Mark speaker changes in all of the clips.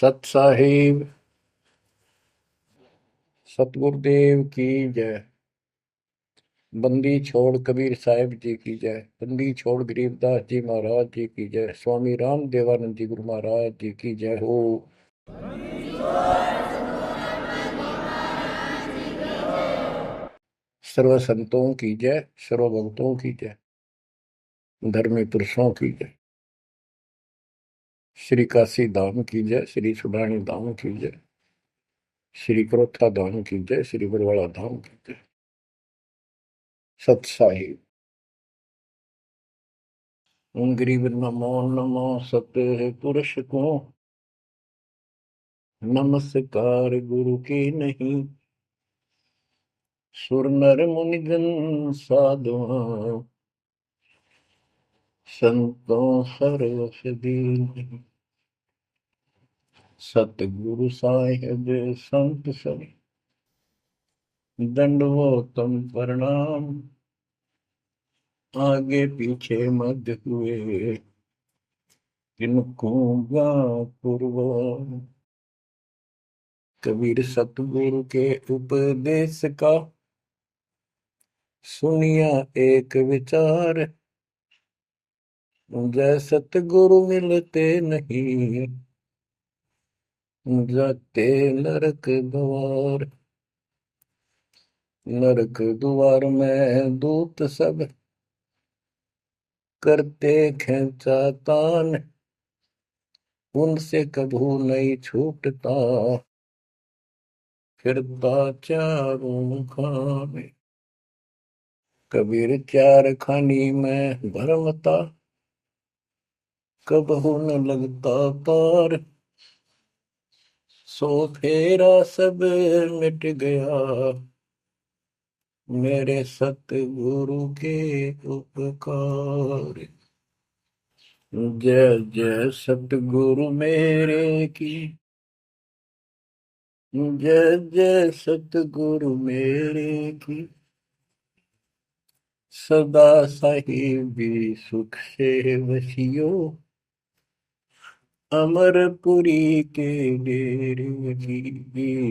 Speaker 1: सत साहिब सतगुरुदेव की जय। बंदी छोड़ कबीर साहिब जी की जय। बंदी छोड़ गरीबदास जी महाराज जी की जय। स्वामी राम देवानंद जी गुरु महाराज जी की जय हो। सर्व संतों की जय, सर्व भक्तों की जय, धर्मी पुरुषों की जय। श्री काशी धाम की जय, श्री सुडानी धाम की जय, श्री क्रोथा धाम की जय, श्री बरवाड़ा धाम की जय। सत साहिब गरीब नमो नमो सत पुरुष को नमस्कार गुरु की नहीं। सुर नर मुनिजन साधुआ संतों सरस दीन। सतगुरु साहिब संत सब दंडवतम प्रणाम। आगे पीछे मध्य हुए किनको पूर्व। कबीर सतगुरु के उपदेश का सुनिया एक विचार। जय सतगुरु मिलते नहीं जाते नरक द्वार। नरक द्वार में दूत सब करते खेचातान। उनसे कभू नहीं छूटता फिरता चारों खाने। कबीर चार खानी में भरमता कबहू न लगता पार। सो फेरा सब मिट गया मेरे सतगुरु के उपकार। जय जय सतगुरु मेरे की जय जय सतगुरु मेरे की। सदा साहिबी सुख से वसियो अमरपुरी के डेरे की।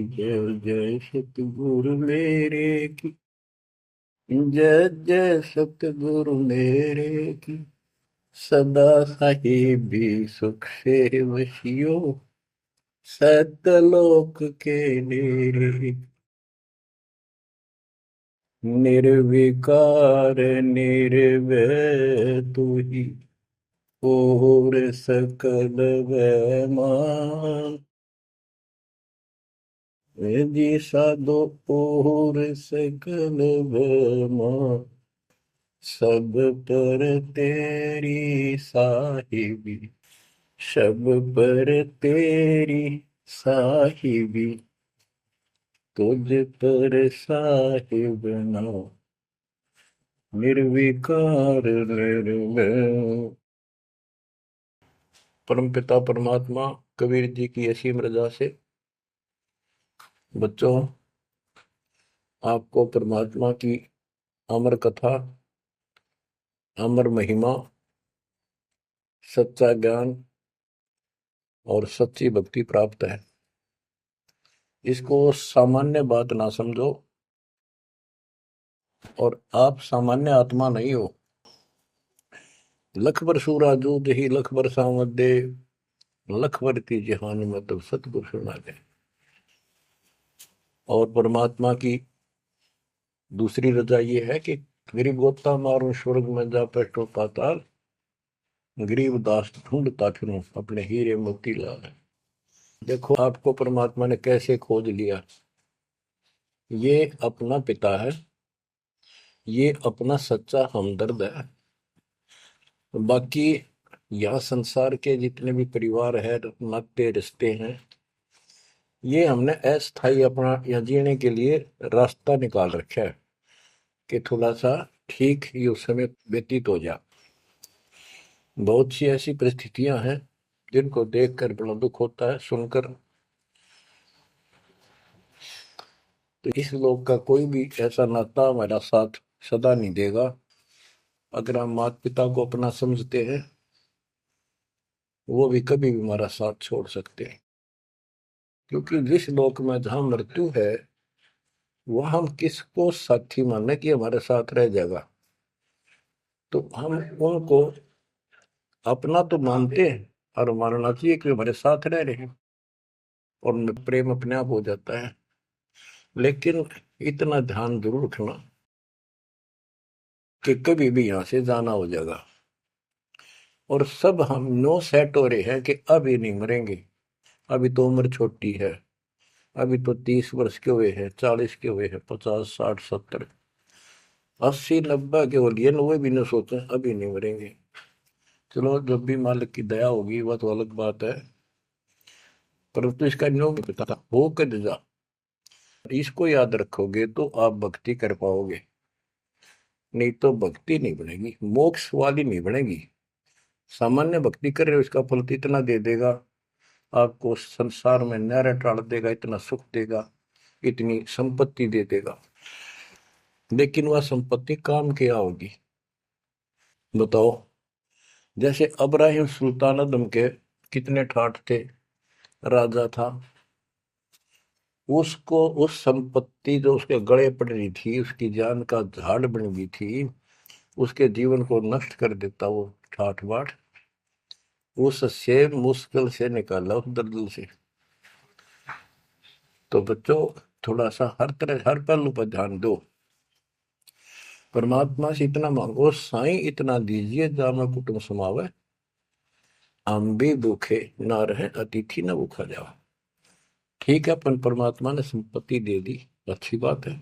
Speaker 1: जय जय सतगुरु मेरे की जय जय सतगुरु मेरे की। सदा साहिबी सुख से वसियो सतलोक के डेरे। निर्विकार निर्भय तू ही और सकल वैमान। जी साधो और सकल वैमान। सब पर तेरी साहिबी सब पर तेरी साहिबी। तुझ पर साहिब नाम निर्विकार निर्भय। परमपिता परमात्मा कबीर जी की असीम रजा से बच्चों आपको परमात्मा की अमर कथा, अमर महिमा, सच्चा ज्ञान और सच्ची भक्ति प्राप्त है। इसको सामान्य बात ना समझो और आप सामान्य आत्मा नहीं हो। लख बर सूरा जूद ही लख बर सामद दे लख बर की जहान में तब सतगुरु सुना दे। और परमात्मा की दूसरी रजा ये है कि गरीब गोता मारो स्वर्ग में जा पेटो पाताल। गरीब दास ढूंढता फिरूं अपने हीरे मोती लाल। देखो आपको परमात्मा ने कैसे खोज लिया। ये अपना पिता है, ये अपना सच्चा हमदर्द है। बाकी यहाँ संसार के जितने भी परिवार है, नाते रिश्ते हैं, ये हमने अस्थाई अपना या जीने के लिए रास्ता निकाल रखा है कि थोड़ा सा ठीक ये उस समय व्यतीत हो जा। बहुत सी ऐसी परिस्थितियां हैं जिनको देखकर बड़ा दुख होता है सुनकर। तो इस लोक का कोई भी ऐसा नाता हमारा साथ सदा नहीं देगा। अगर हम माता पिता को अपना समझते हैं वो भी कभी भी हमारा साथ छोड़ सकते हैं। क्योंकि जिस लोक में जहां मृत्यु है वह हम किसको साथी माने कि हमारे साथ रह जाएगा, तो हम उनको अपना तो मानते हैं और मानना चाहिए कि हमारे साथ रह रहे हैं, और उनमें प्रेम अपने आप हो जाता है। लेकिन इतना ध्यान जरूर रखना कि कभी भी यहां से जाना हो जाएगा, और सब हम नो सेट हो रहे हैं कि अभी नहीं मरेंगे, अभी तो उम्र छोटी है, अभी तो 30 वर्ष के हुए हैं, 40 के हुए हैं, 50 60 70 80 90 के हो लिए, वो भी न सोचे अभी नहीं मरेंगे। चलो जब भी मालिक की दया होगी वह तो अलग बात है, परंतु इसका नियम नहीं पता था हो कर जा, इसको याद रखोगे तो आप भक्ति कर पाओगे, नहीं तो भक्ति नहीं बनेगी, मोक्ष वाली नहीं बनेगी। सामान्य भक्ति कर रहे हो इसका फल तो इतना दे देगा, आपको संसार में न्यारा टाल देगा, इतना सुख देगा, इतनी संपत्ति दे देगा, लेकिन वह संपत्ति काम क्या होगी बताओ। जैसे अब्राहिम सुल्तानदम के कितने ठाठ थे, राजा था, उसको उस संपत्ति जो उसके गले पड़ रही थी, उसकी जान का झाड़ बन गई थी, उसके जीवन को नष्ट कर देता वो ठाठ बाट, उससे मुश्किल से निकाला उस दलदल से। तो बच्चों थोड़ा सा हर तरह हर पहलू पर ध्यान दो, परमात्मा से इतना मांगो, साईं इतना दीजिए जाम कुटुंब समावे, हम भी भूखे ना रहे अतिथि न भूखा जाओ। ठीक है, अपन परमात्मा ने संपत्ति दे दी, अच्छी बात है,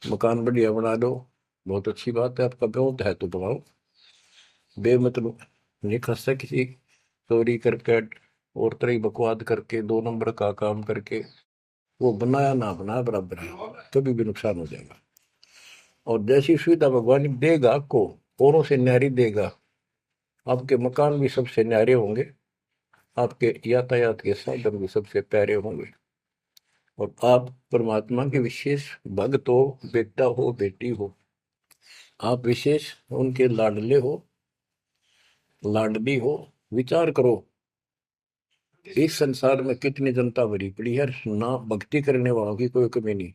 Speaker 1: मकान बढ़िया बना दो, बहुत अच्छी बात है, आपका ब्योत है तो बनाओ, बेमतलब नहीं खसता किसी चोरी करके और तरह बकवाद करके 2 नंबर का काम करके, वो बनाया ना बनाया बराबर है, कभी भी नुकसान हो जाएगा। और जैसी सुविधा भगवान देगा आपको, औरों से न्यारी देगा, आपके मकान भी सबसे न्यारे होंगे, आपके यातायात के साधन भी सबसे प्यारे होंगे, और आप परमात्मा के विशेष भक्त हो, बेटा हो बेटी हो, आप विशेष उनके लाडले हो लाडली हो। विचार करो इस संसार में कितनी जनता भरी पड़ी है, ना भक्ति करने वालों की कोई कमी नहीं,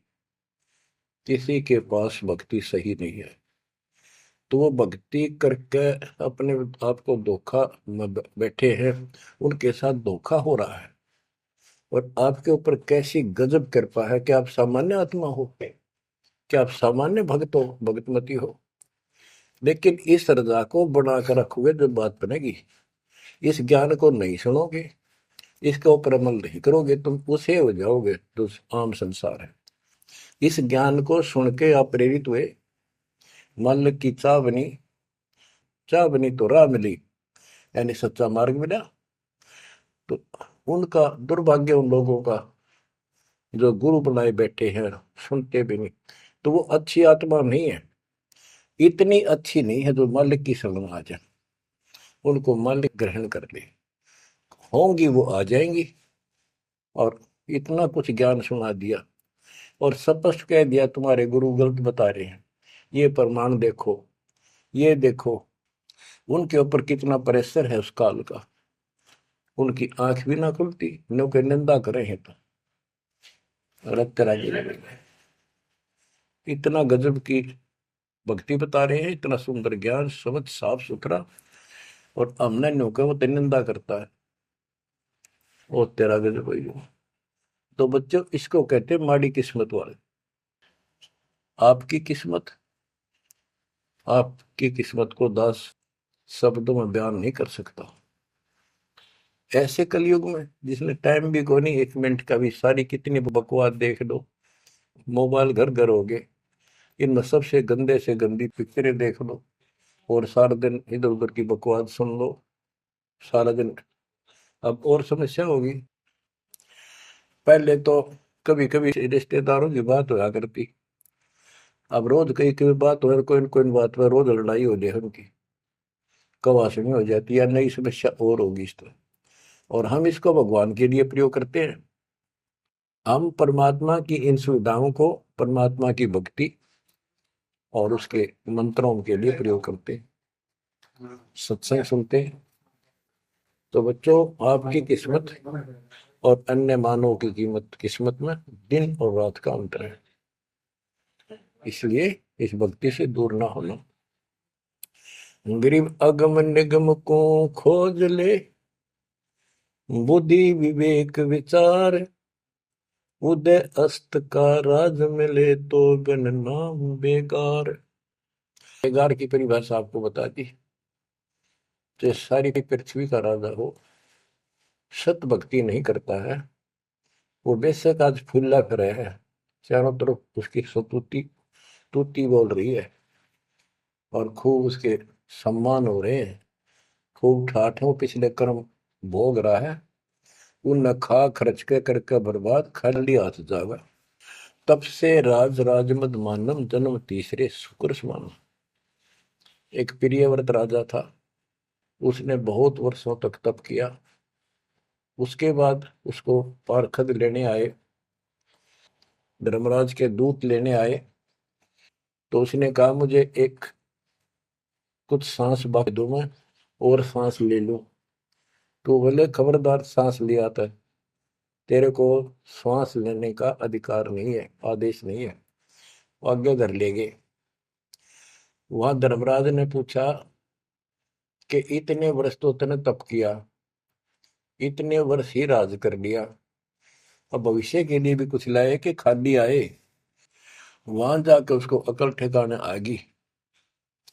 Speaker 1: किसी के पास भक्ति सही नहीं है, तो वो भक्ति करके अपने आप को धोखा में बैठे हैं, उनके साथ धोखा हो रहा है, और आपके ऊपर कैसी गजब कृपा है कि आप सामान्य आत्मा हो, कि आप सामान्य भक्त हो, भगतमती हो, लेकिन इस रजा को बनाकर रखोगे जो बात बनेगी, इस ज्ञान को नहीं सुनोगे, इसके ऊपर अमल नहीं करोगे, तुम उसे हो जाओगे जो आम संसार है। इस ज्ञान को सुन के आप प्रेरित हुए, मालिक की चाह बनी तो राह मिली, यानी सच्चा मार्ग मिला, तो उनका दुर्भाग्य उन लोगों का जो गुरु बनाए बैठे हैं, सुनते भी नहीं, तो वो अच्छी आत्मा नहीं है, इतनी अच्छी नहीं है जो मालिक की शरण में आ जाए, उनको मालिक ग्रहण कर ले, होंगी वो आ जाएंगी। और इतना कुछ ज्ञान सुना दिया और स्पष्ट कह दिया तुम्हारे गुरु गलत बता रहे हैं, ये प्रमाण देखो, ये देखो, उनके ऊपर कितना प्रेशर है उस काल का, उनकी आंख भी ना खुलती, नो के निंदा करे हैं तो रक्त राजी लगेगा। इतना गजब की भक्ति बता रहे हैं, इतना सुंदर ज्ञान समझ साफ सुथरा, और हमने नो के वो तो निंदा करता है, वो तेरा गजब भाई। तो बच्चों इसको कहते हैं माड़ी किस्मत वाले। आपकी किस्मत, आपकी किस्मत को 10 शब्दों में बयान नहीं कर सकता। ऐसे कलयुग में जिसने टाइम भी को नहीं, 1 मिनट का भी, सारी कितनी बकवास देख लो, मोबाइल घर घर हो गए, इनमें सबसे गंदे से गंदी पिक्चरें देख लो, और सारा दिन इधर उधर की बकवास सुन लो सारा दिन। अब और समस्या होगी, पहले तो कभी कभी रिश्तेदारों की बात होया करती, अब रोज कई कई बात हो, कोई न कोई बात पर रोज लड़ाई हो जाए उनकी, कवासनी हो जाती है, नई समस्या और होगी इस तरह। और हम इसको भगवान के लिए प्रयोग करते हैं, हम परमात्मा की इन सुविधाओं को, परमात्मा की भक्ति और उसके मंत्रों के लिए प्रयोग करते हैं, सत्संग सुनते हैं। तो बच्चों आपकी किस्मत और अन्य मानव की कीमत किस्मत में दिन और रात का अंतर है। इसलिए इस भक्ति से दूर ना होना। गरीब अगम निगम को खोज ले, बुद्धि विवेक विचार, उदय अस्त का राज मिले तो बिन नाम बेगार। बेगार की परिभाषा आपको बता दी। तो सारी पृथ्वी का राजा हो, सत भक्ति नहीं करता है, वो बेशक आज फूला फिर है, चारों तरफ उसकी सतुति तूती बोल रही है और खूब उसके सम्मान हो रहे हैं, खूब ठाठों पिछले कर्म भोग रहा है, उन खा खर्च के करके बर्बाद खाली हाथ जागा। तब से राज राजमद मानम जन्म तीसरे शुक्र समान। एक प्रियव्रत राजा था, उसने बहुत वर्षों तक तप किया। उसके बाद उसको पारखद लेने आए, धर्मराज के दूत लेने आए। तो उसने कहा मुझे एक कुछ सांस बाकी दो, मैं और सांस ले लूं। तो बोले खबरदार, सांस लिया था, तेरे को श्वास लेने का अधिकार नहीं है, आदेश नहीं है। आगे धर ले गए। वहां धर्मराज ने पूछा कि इतने वर्ष तो तूने तप किया, इतने वर्ष ही राज कर लिया, अब भविष्य के लिए भी कुछ लाए कि खाली आए। वहां जाकर उसको अकल ठिकाने आ गई,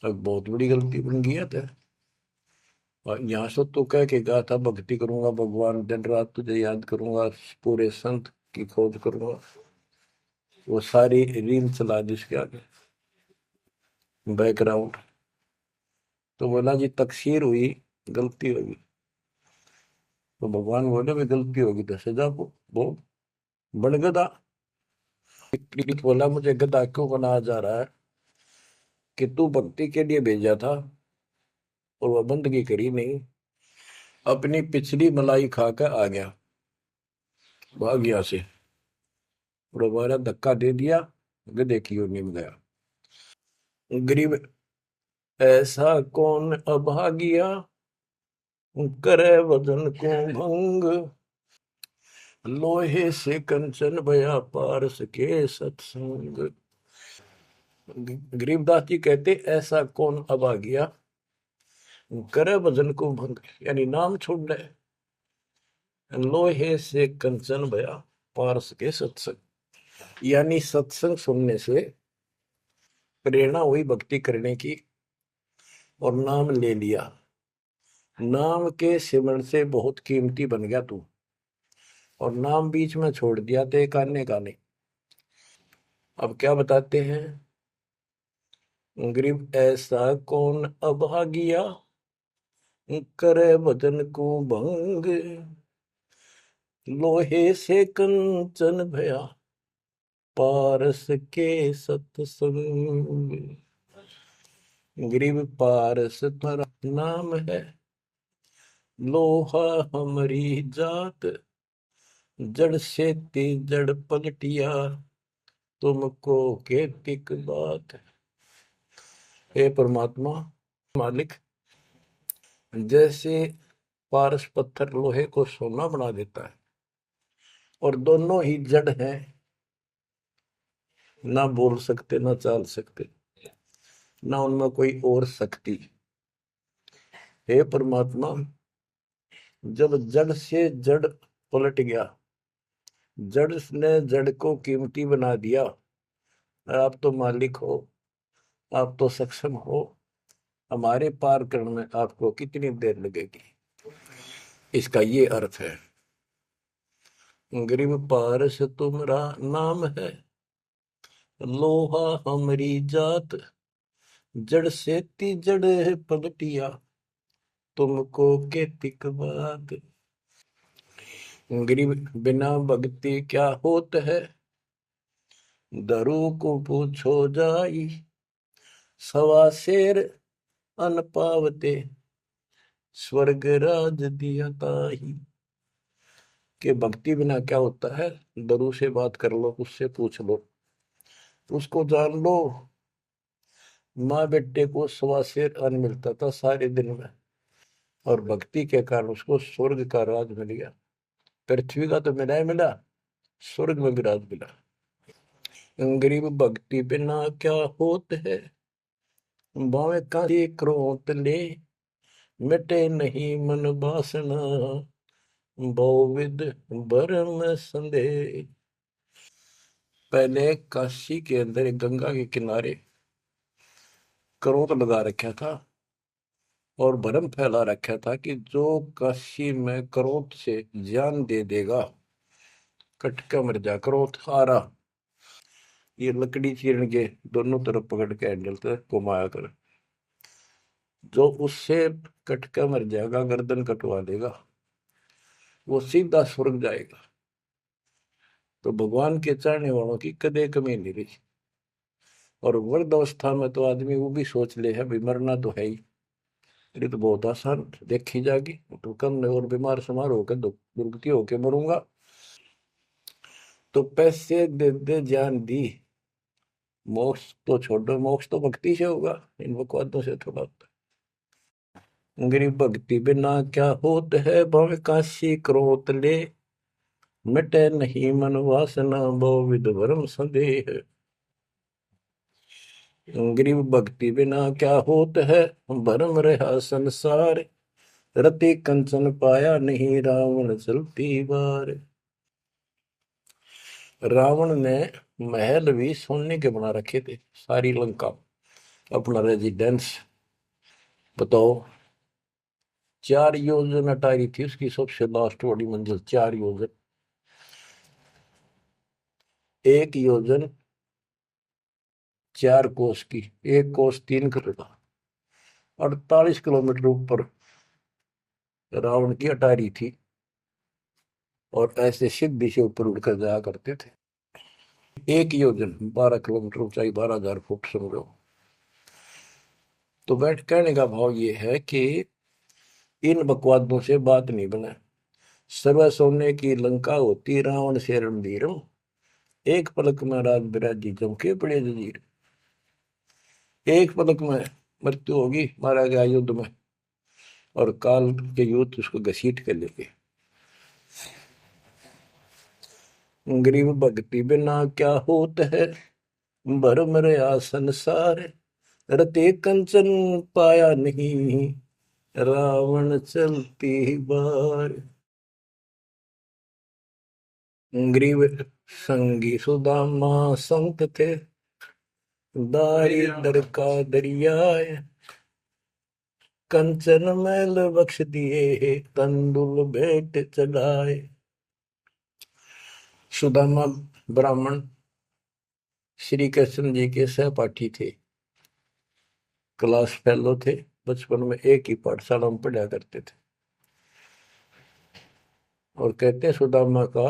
Speaker 1: अब बहुत बड़ी गलती बन गई है। और यहाँ से तो कह के गया था भक्ति करूंगा भगवान, दिन रात तुझे याद करूंगा, पूरे संत की खोज करूंगा। वो सारी रील चला दी उसके आगे, बैकग्राउंड। तो बोला जी तकसीर हुई, गलती होगी। तो भगवान बोले भी गलती होगी तो सजा वो बन गधा। बोला मुझे गधा क्यों बनाया जा रहा है कि तू भक्ति के लिए भेजा था और वह बंदगी करी नहीं, अपनी पिछली मलाई खाकर आ गया, भाग गया से, और हमारा धक्का दे दिया, गधे की ओर निम गया। गरीब ऐसा कौन अभागिया, करे वजन को भंग, लोहे से कंचन भया पारस के सत्संग। गरीबदास जी कहते ऐसा कौन अभागिया, करे भजन को भंग, यानी नाम छोड़ दे, लोहे से कंचन भया पारस के सत्संग, यानी सत्संग सुनने से प्रेरणा हुई भक्ति करने की और नाम ले लिया। नाम के सिमरण से बहुत कीमती बन गया तू, और नाम बीच में छोड़ दिया तो एक आने का नहीं। अब क्या बताते हैं, गरीब ऐसा कौन अभागिया, करे भजन को भंग, लोहे से कंचन भया पारस के सत्संग। गरीब पारस तुम्हारा नाम है, लोहा हमारी जात, जड़ से ती जड़ पलटिया, तुमको केतिक बात। हे परमात्मा मालिक, जैसे पारस पत्थर लोहे को सोना बना देता है, और दोनों ही जड़ हैं, ना बोल सकते ना चाल सकते, ना उनमें कोई और शक्ति। हे परमात्मा, जब जड़ से जड़ पलट गया, जड़ ने जड़ को कीमती बना दिया, आप तो मालिक हो, आप तो सक्षम हो, हमारे पार करने में आपको कितनी देर लगेगी। इसका ये अर्थ है, गरीब पारस तुम्हारा नाम है, लोहा हमारी जात, जड़ से ती जड़ है पलटिया, तुमको के तिक बात। गरीब बिना भक्ति क्या होत है, दरु को पूछो जाई, सवा शेर अन पावते, स्वर्ग राज दिया ताही। कि भक्ति बिना क्या होता है, दरु से बात कर लो, उससे पूछ लो, उसको जान लो। माँ बेटे को सवा शेर अन्न मिलता था सारे दिन में, और भक्ति के कारण उसको स्वर्ग का राज मिल गया। पृथ्वी का तो मिला ही मिला, स्वर्ग में भी राज मिला। गरीब भक्ति बिना क्या होत है, बावे का क्रोत ले, मिटे नहीं मन वासना, बहुविध भरम संदेह। पहले काशी के अंदर एक गंगा के किनारे क्रोध लगा रखा था और भरम फैला रखा था कि जो काशी में क्रोध से जान दे देगा, कटका मर जा। क्रोध आ रहा, ये लकड़ी चीरन के दोनों तरफ पकड़ के हैंडल से घुमाया कर, जो उससे कटका मर जाएगा, गर्दन कटवा देगा, वो सीधा स्वर्ग जाएगा। तो भगवान के चाहने वालों की कदे कमी नहीं रही। और वृद्ध अवस्था में तो आदमी वो भी सोच ले है भी मरना तो है ही, ये तो बहुत आसान देखी जाएगी, तो कम और बीमार समार होकर दुर्गति होके मरूंगा। तो पैसे दे दे जान दी, मोक्ष तो छोड़ो, मोक्ष तो भक्ति से होगा, इन बकवादों से थोड़ा होता है। गरीब भक्ति बिना क्या होत है, भव काशी क्रोत ले, मिटे नहीं मन वासना, बहुविध भरम संदेह। गरीब भक्ति बिना क्या होत है, भरम रहा संसार, रति कंचन पाया नहीं, रावण चलती बार। रावण ने महल भी सोने के बना रखे थे, सारी लंका अपना रेजिडेंस। बताओ, 4 योजन अटारी थी उसकी सबसे लास्ट वाली मंजिल, 4 योजन। 1 योजन 4 कोस की, 1 कोस 3 किलोमीटर, 48 किलोमीटर ऊपर रावण की अटारी थी। और ऐसे सीधी से ऊपर उड़कर जाया करते थे। 1 योजन 12 किलोमीटर ऊंचाई, 12,000 फुट समझो। तो बैठ कहने का भाव ये है कि इन बकवादों से बात नहीं बने। सर्व सोने की लंका होती, रावण से रणधीरम, एक पलक में राज बिराजी जमके पड़े जजीर। एक पलक में मृत्यु होगी, मारा गया युद्ध में, और काल के युद्ध उसको घसीट कर लेंगे। गरीब भक्ति बिना क्या होत है, भरम रहा संसार, रते कंचन पाया नहीं, रावण चलती बार। गरीब संगी सुदामा संत थे, दारिद्र का दरिया, कंचन मैल बख्श दिए, तंदुल भेंट चढ़ाए। सुदामा ब्राह्मण श्री कृष्ण जी के सहपाठी थे, क्लास फेलो थे, बचपन में एक ही पाठशाला में पढ़ा करते थे। और कहते हैं सुदामा का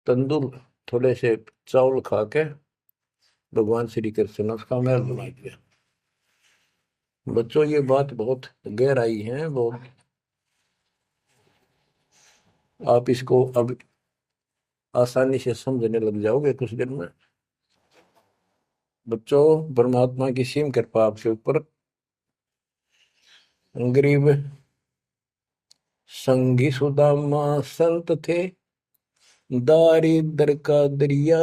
Speaker 1: तंदुल थोड़े से चावल खा के भगवान श्री कृष्ण ने उसका महल बना दिया। बच्चों, ये बात बहुत गहराई है, बहुत आप इसको अब आसानी से समझने लग जाओगे कुछ दिन में। बच्चों, परमात्मा की सीम कृपा आपके ऊपर। गरीब संगी सुदामा संत थे, दारिद्र का दरिया,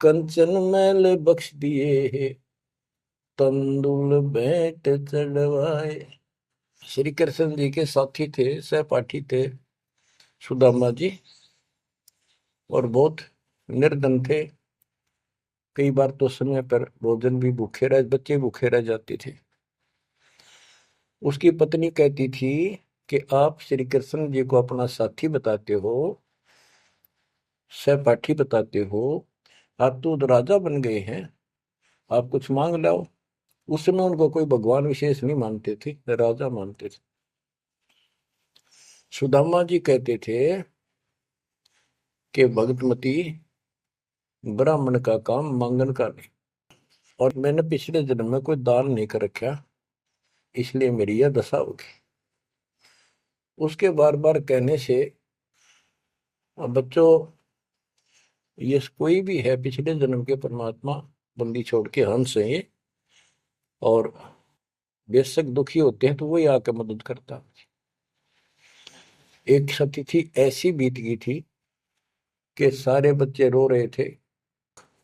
Speaker 1: कंचन मैल बख्श दिए, तंदुल भेंट चढ़वाए। श्री कृष्ण जी के साथी थे, सहपाठी थे सुदामा जी, और बहुत निर्धन थे। कई बार तो समय पर भोजन भी भूखे रह, बच्चे भूखे रह जाते थे। उसकी पत्नी कहती थी कि आप श्री कृष्ण जी को अपना साथी बताते हो, सहपाठी बताते हो, आप तो राजा बन गए हैं, आप कुछ मांग लाओ। उस समय उनको कोई भगवान विशेष नहीं मानते थे, राजा मानते थे। सुदामा जी कहते थे कि भगतमती, ब्राह्मण का काम मांगन का नहीं, और मैंने पिछले जन्म में कोई दान नहीं कर रखा, इसलिए मेरी यह दशा होगी। उसके बार बार कहने से, अब बच्चों, ये कोई भी है पिछले जन्म के परमात्मा बंदी छोड़ के हंस है ये, और बेशक दुखी होते हैं तो वही आके मदद करता। एक तिथि ऐसी बीत गई थी कि सारे बच्चे रो रहे थे,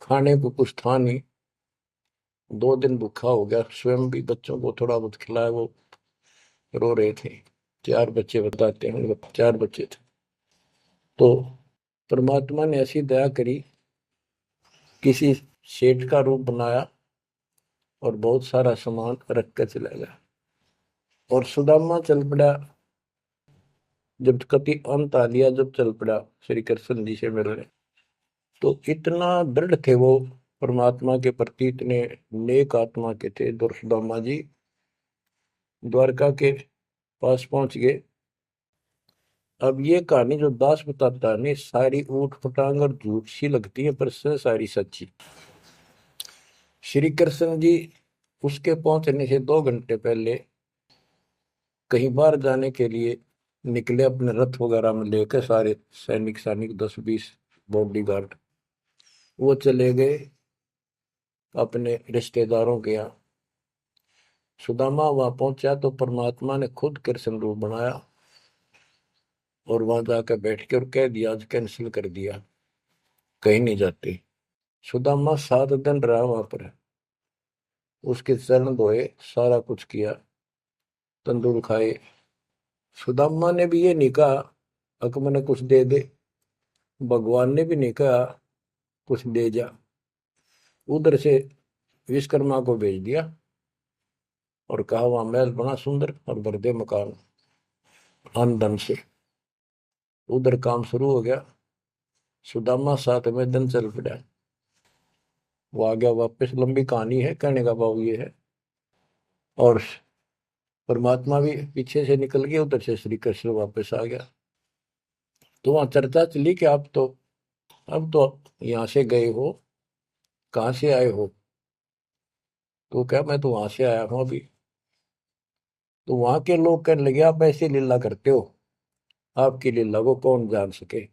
Speaker 1: खाने को कुछ था नहीं, 2 दिन भूखा हो गया, स्वयं भी बच्चों को थोड़ा बहुत खिलाया, वो रो रहे थे। 4 बच्चे बताते हैं, 4 बच्चे थे। तो परमात्मा ने ऐसी दया करी, किसी सेठ का रूप बनाया और बहुत सारा सामान रख कर चला गया। और सुदामा चल पड़ा, जब कति अंत आ लिया, जब चल पड़ा श्री कृष्ण जी से मिलने, तो इतना दृढ़ थे वो परमात्मा के प्रति, इतने नेक आत्मा के थे। दुर्सुदामा जी द्वारका के पास पहुंच गए। अब ये कहानी जो दास बताता है नहीं, सारी ऊट पटांग और झूठ सी लगती है, पर सारी सच्ची। श्री कृष्ण जी उसके पहुंचने से 2 घंटे पहले कहीं बाहर जाने के लिए निकले, अपने रथ वगैरह में लेकर सारे सैनिक सैनिक 10-20 बॉडी गार्ड। वो चले गए अपने रिश्तेदारों के यहाँ। सुदामा वहां पहुंचा तो परमात्मा ने खुद कृष्ण रूप बनाया और वहां जाकर बैठ के और कह दिया, आज कैंसिल कर दिया, कहीं नहीं जाते। सुदामा 7 दिन रहा वहां पर, उसके चरण धोए, सारा कुछ किया, तंदूर खाए। सुदामा ने भी ये नहीं कहा अक मैंने कुछ दे दे, भगवान ने भी नहीं कहा कुछ दे जा। उधर से विश्वकर्मा को भेज दिया और कहा वहां महल बना सुंदर और भर दे मकान आमदन से। उधर काम शुरू हो गया। सुदामा 7वें दिन चल पड़ा, वो आ गया वापस। लंबी कहानी है, कहने का भाव ये है। और परमात्मा भी पीछे से निकल गया, उधर से श्री कृष्ण वापस आ गया। तो वहां चर्चा चली कि आप तो अब तो यहाँ से गए हो, कहाँ से आए हो? तो क्या, मैं तो वहां से आया हूं अभी। तो वहां के लोग कहने लगे, आप ऐसी लीला करते हो, आपकी लीला को कौन जान सके।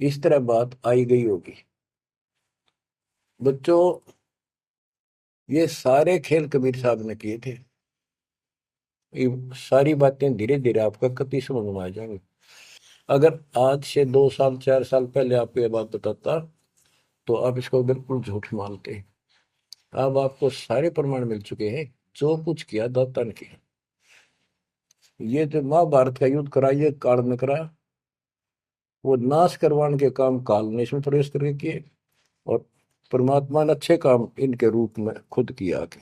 Speaker 1: इस तरह बात आई गई होगी। बच्चों, ये सारे खेल कबीर साहब ने किए थे। ये सारी बातें धीरे धीरे आपका कति समझ में आ जाएंगी। अगर आज से 2 साल 4 साल पहले आपको ये बात बताता तो आप इसको बिल्कुल झूठ मानते। अब आपको सारे प्रमाण मिल चुके हैं, जो कुछ किया दाता ने किया। ये जो महाभारत का युद्ध करा, ये काल ने करा, वो नाश करवाने के काम काल ने इसमें प्रवेश करके किए, और परमात्मा ने अच्छे काम इनके रूप में खुद किया। के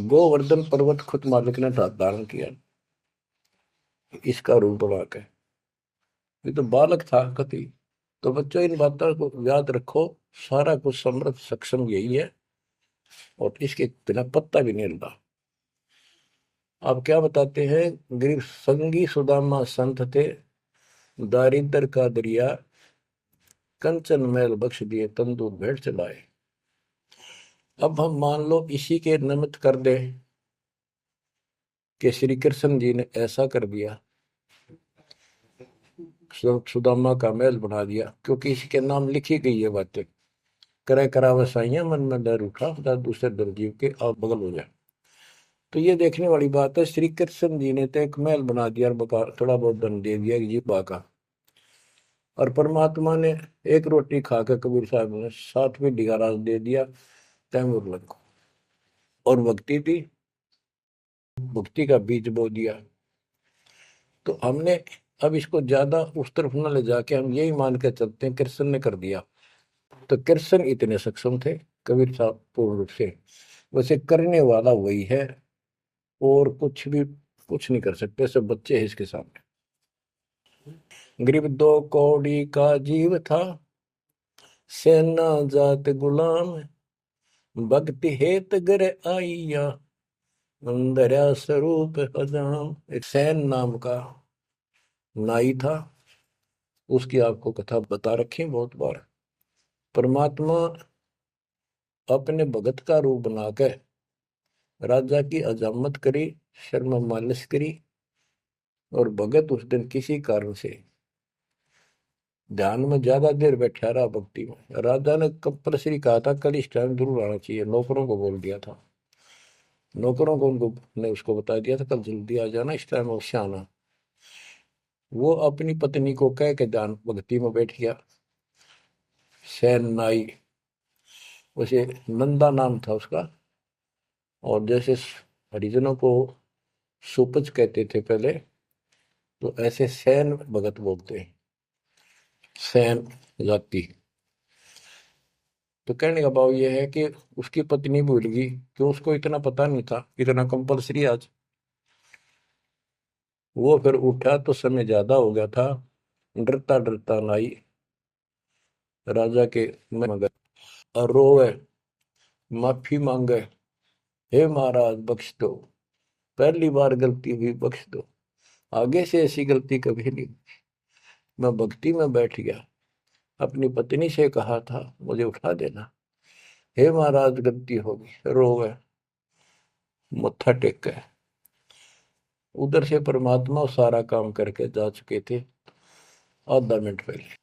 Speaker 1: गोवर्धन पर्वत खुद मालिक ने धारण किया इसका रूप बना के। ये तो बालक था कति। तो बच्चों, इन बातों को याद रखो, सारा कुछ समृद्ध सक्षम यही है, और इसके बिना पत्ता भी नहीं हिलता। आप क्या बताते हैं, गरीब संगी सुदामा संत थे, दारिद्र का दरिया कंचन मैल बख्श दिए, तंदूर भेंट चलाए। अब हम मान लो इसी के निमित्त कर दे कि श्री कृष्ण जी ने ऐसा कर दिया, सुदामा का महल बना दिया, क्योंकि इसके नाम लिखी गई है बातें। करे करावसाइया मन में डर उठा, दूसरे दर्जीव के आप बगल हो जाए। तो ये देखने वाली बात है। श्री कृष्ण जी ने तो एक महल बना दिया और थोड़ा बहुत दंड दे दिया जी का। और परमात्मा ने एक रोटी खाकर कबीर साहब ने 7वीं डिगारा दे दिया तैमूर को, और भक्ति दी, भक्ति का बीज बो दिया। तो हमने अब इसको ज्यादा उस तरफ न ले जाके हम यही मान के चलते हैं कृष्ण ने कर दिया। तो कृष्ण इतने सक्षम थे, कबीर साहब पूर्ण रूप से। वैसे करने वाला वही है, और कुछ नहीं कर सकते, सब बच्चे हैं इसके सामने। गरीब 2 कौड़ी का जीव था, सेना जात गुलाम, भक्ति हेत गर आइया, अंदर स्वरूप हजाम। एक सैन नाम का नाई था, उसकी आपको कथा बता रखी बहुत बार। परमात्मा अपने भगत का रूप बनाकर राजा की अजामत करी, शर्मा मालिश करी, और भगत उस दिन किसी कारण से ध्यान में ज्यादा देर बैठा रहा, भक्ति में। राजा ने कंपल्सरी कहा था कल इस टाइम जरूर आना चाहिए, नौकरों को बोल दिया था। नौकरों को उनको ने उसको बता दिया था कल जल्दी आ जाना, इस टाइम अवश्य आना। वो अपनी पत्नी को कह के ध्यान भक्ति में बैठ गया। सैन नाई, उसे नंदा नाम था उसका। और जैसे हरिजनों को सुपच कहते थे पहले, तो ऐसे सैन भगत बोलते हैं, सैन जाति। तो कहने का भाव ये है कि उसकी पत्नी भूल गई कि उसको इतना पता नहीं था, इतना कंपलसरी आज। वो फिर उठा तो समय ज्यादा हो गया था, डरता डरता नाई राजा के मगर और रोवे, माफी मांगे, हे महाराज बख्श दो, पहली बार गलती हुई, बख्श दो, आगे से ऐसी गलती कभी नहीं। मैं भक्ति में बैठ गया, अपनी पत्नी से कहा था मुझे उठा देना, हे महाराज गलती होगी, रोवे, मत्था टेक गए। उधर से परमात्मा सारा काम करके जा चुके थे आधा मिनट पहले।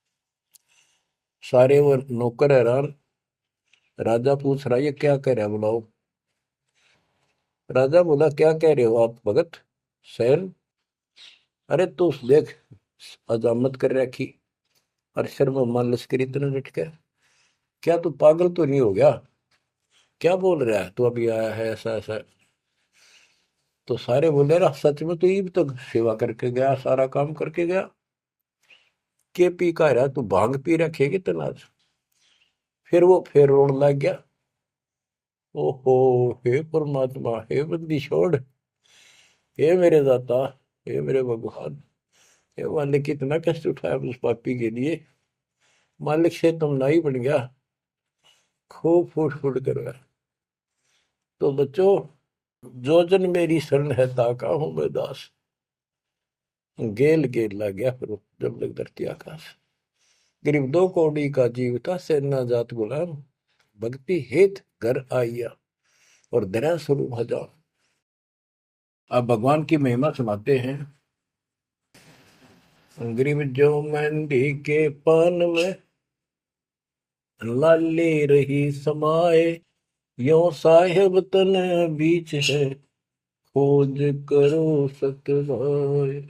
Speaker 1: सारे वो नौकर हैरान। राजा पूछ रहा, ये क्या कह रहा है, बुलाओ। राजा बोला, क्या कह रहे हो आप भगत सैन? अरे तू देख, अजामत कर रखी, और शर्म मान लश्करी इतना डट के, क्या तू पागल तो नहीं हो गया? क्या बोल रहा है तू, अभी आया है ऐसा ऐसा। तो सारे बोले, रहा सच में तू ये भी तो सेवा करके गया, सारा काम करके गया, के पी का रहा तू, भांग पी रखेगी तनाज। फिर रोने लग गया। ओहो, हे परमात्मा, हे बंदी छोड़, हे मेरे दाता, हे मेरे भगवान, हे मालिक, कितना कष्ट उठाया उस पापी के लिए, मालिक से तुम ना ही बन गया, खूब फूट फूट कर रहा। तो बच्चों, जो जन मेरी शरण है ताका हूं मैं दास, गेल गेल ला गया फिर जब लग धरती आकाश। गरीब दो कौड़ी का जीव था, सेना जात गुलाम, भक्ति हेत घर आइया, और दया स्वरूप हजार। अब भगवान की महिमा सुनाते हैं। गरीब जो मेहंदी के पान में लाली रही समाए, यो साहेब तन बीच है, खोज करो सतवाए।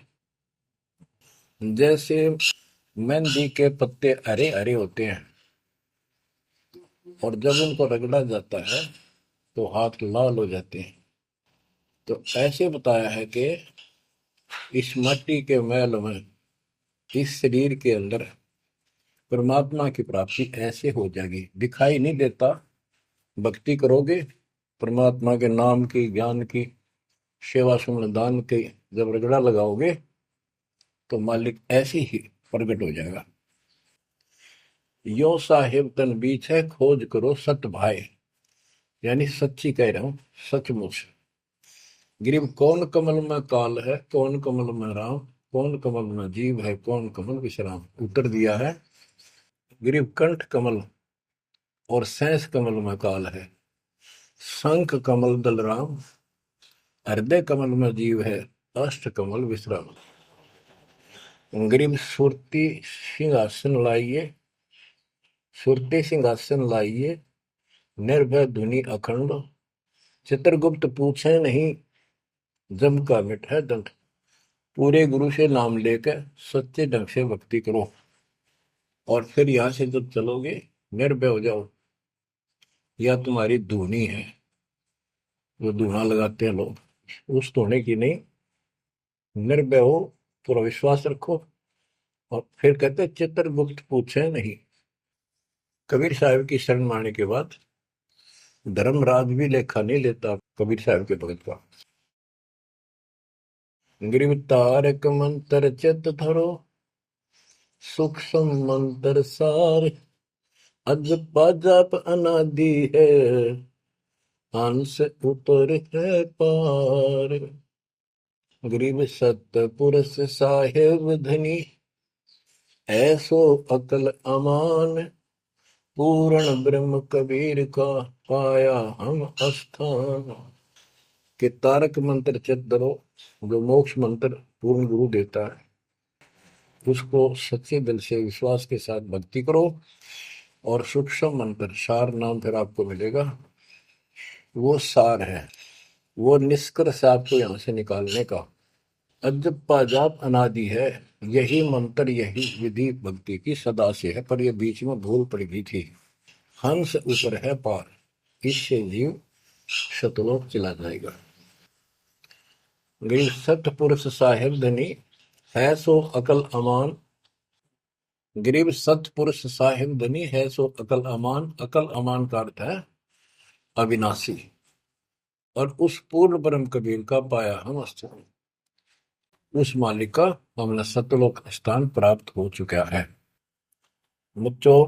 Speaker 1: जैसे मेहंदी के पत्ते हरे हरे होते हैं, और जब उनको रगड़ा जाता है तो हाथ लाल हो जाते हैं, तो ऐसे बताया है कि इस माटी के मैल में, इस शरीर के अंदर परमात्मा की प्राप्ति ऐसे हो जाएगी, दिखाई नहीं देता। भक्ति करोगे, परमात्मा के नाम की, ज्ञान की, सेवा सुमन दान की जब रगड़ा लगाओगे, तो मालिक ऐसे ही प्रकट हो जाएगा। यो साहेब तन बीच है, खोज करो सत भाई, यानी सच्ची कह रहा हूं, सचमुच। गिरीब कौन कमल में काल है, कौन कमल में राम, कौन कमल में जीव है, कौन कमल विश्राम। उत्तर दिया है, गिरीब कंठ कमल और सैंस कमल में काल है, शंख कमल दल राम, हृदय कमल में जीव है, अष्ट कमल विश्राम। गिरीब सुरती सिंहासन लाइए, सुरती सिंहासन लाइए, निर्भय धुनि अखंड, चित्रगुप्त पूछे नहीं, जम का मिट है दंड। पूरे गुरु से नाम लेकर सच्चे ढंग से भक्ति करो, और फिर यहां से जब चलोगे निर्भय हो जाओ। या तुम्हारी धुनी है, वो धुना लगाते हैं लोग, उस धुने की नहीं, निर्भय हो, पूरा विश्वास रखो। और फिर कहते चित्रगुप्त पूछे नहीं। कबीर साहब की शरण माने के बाद धर्मराज भी लेखा नहीं लेता कबीर साहब के भगत का। गिरिव तारक मंत्र चित धरो, सूक्ष्म मंत्र सार, अज पाजाप अनादि है, हंस उतर है पार। गरीब सतपुरुष साहेब धनी, ऐसो अकल अमान, पूर्ण ब्रह्म कबीर का, पाया हम स्थान। कि तारक मंत्र चित धरो, जो मोक्ष मंत्र पूर्ण गुरु देता है, उसको सच्चे दिल से विश्वास के साथ भक्ति करो। और सूक्ष्म मंत्र, सार नाम फिर आपको मिलेगा, वो सार है, वो निष्कर्ष आपको यहां से निकालने का। अजप्पा जाप अनादि है, यही मंत्र यही विधि भक्ति की सदा से है, पर ये बीच में भूल पड़ गई थी। हंस ऊपर है पार, इससे जीव शतलोक चला जाएगा। गिर सतपुरुष साहिब धनी, है सो अकल अमान। गरीब सतपुरुष साहिब धनी, है सो अकल अमान। अकल अमान का अर्थ है अविनाशी। और उस पूर्ण ब्रह्म कबीर का पाया हम स्थान, उस मालिक का हमें सतलोक स्थान प्राप्त हो चुका है। बच्चों,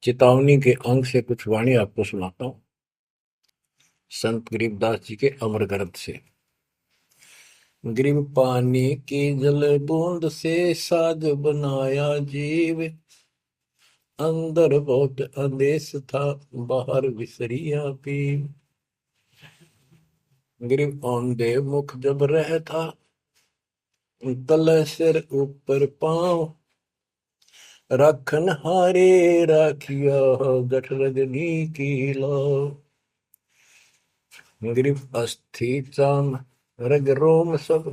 Speaker 1: चेतावनी के अंक से कुछ वाणी आपको सुनाता हूं, संत गरीबदास जी के अमर ग्रंथ से। गरीब पानी की जल बूंद से साज बनाया जीव, अंदर बहुत अंदेश था, बाहर विसरिया पीव। गरीब औंधे मुख जब रह था, तल सिर ऊपर पांव, राखन हारे राखिया, जठ रजनी की लाओ। गरीब अस्थि चाम रग रोम सब,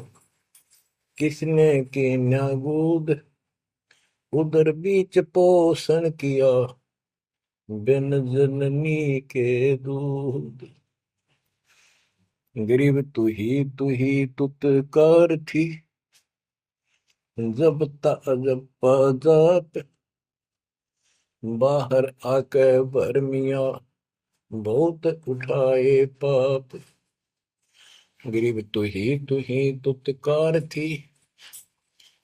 Speaker 1: किसने की न्यागूद, उदर बीच पोषण किया, बिन जननी के दूध। गरीब तू ही तुतकार थी, जब जब जाप, बाहर आके भरमिया, बहुत उठाए पाप। गरीब तू ही तुतकार थी,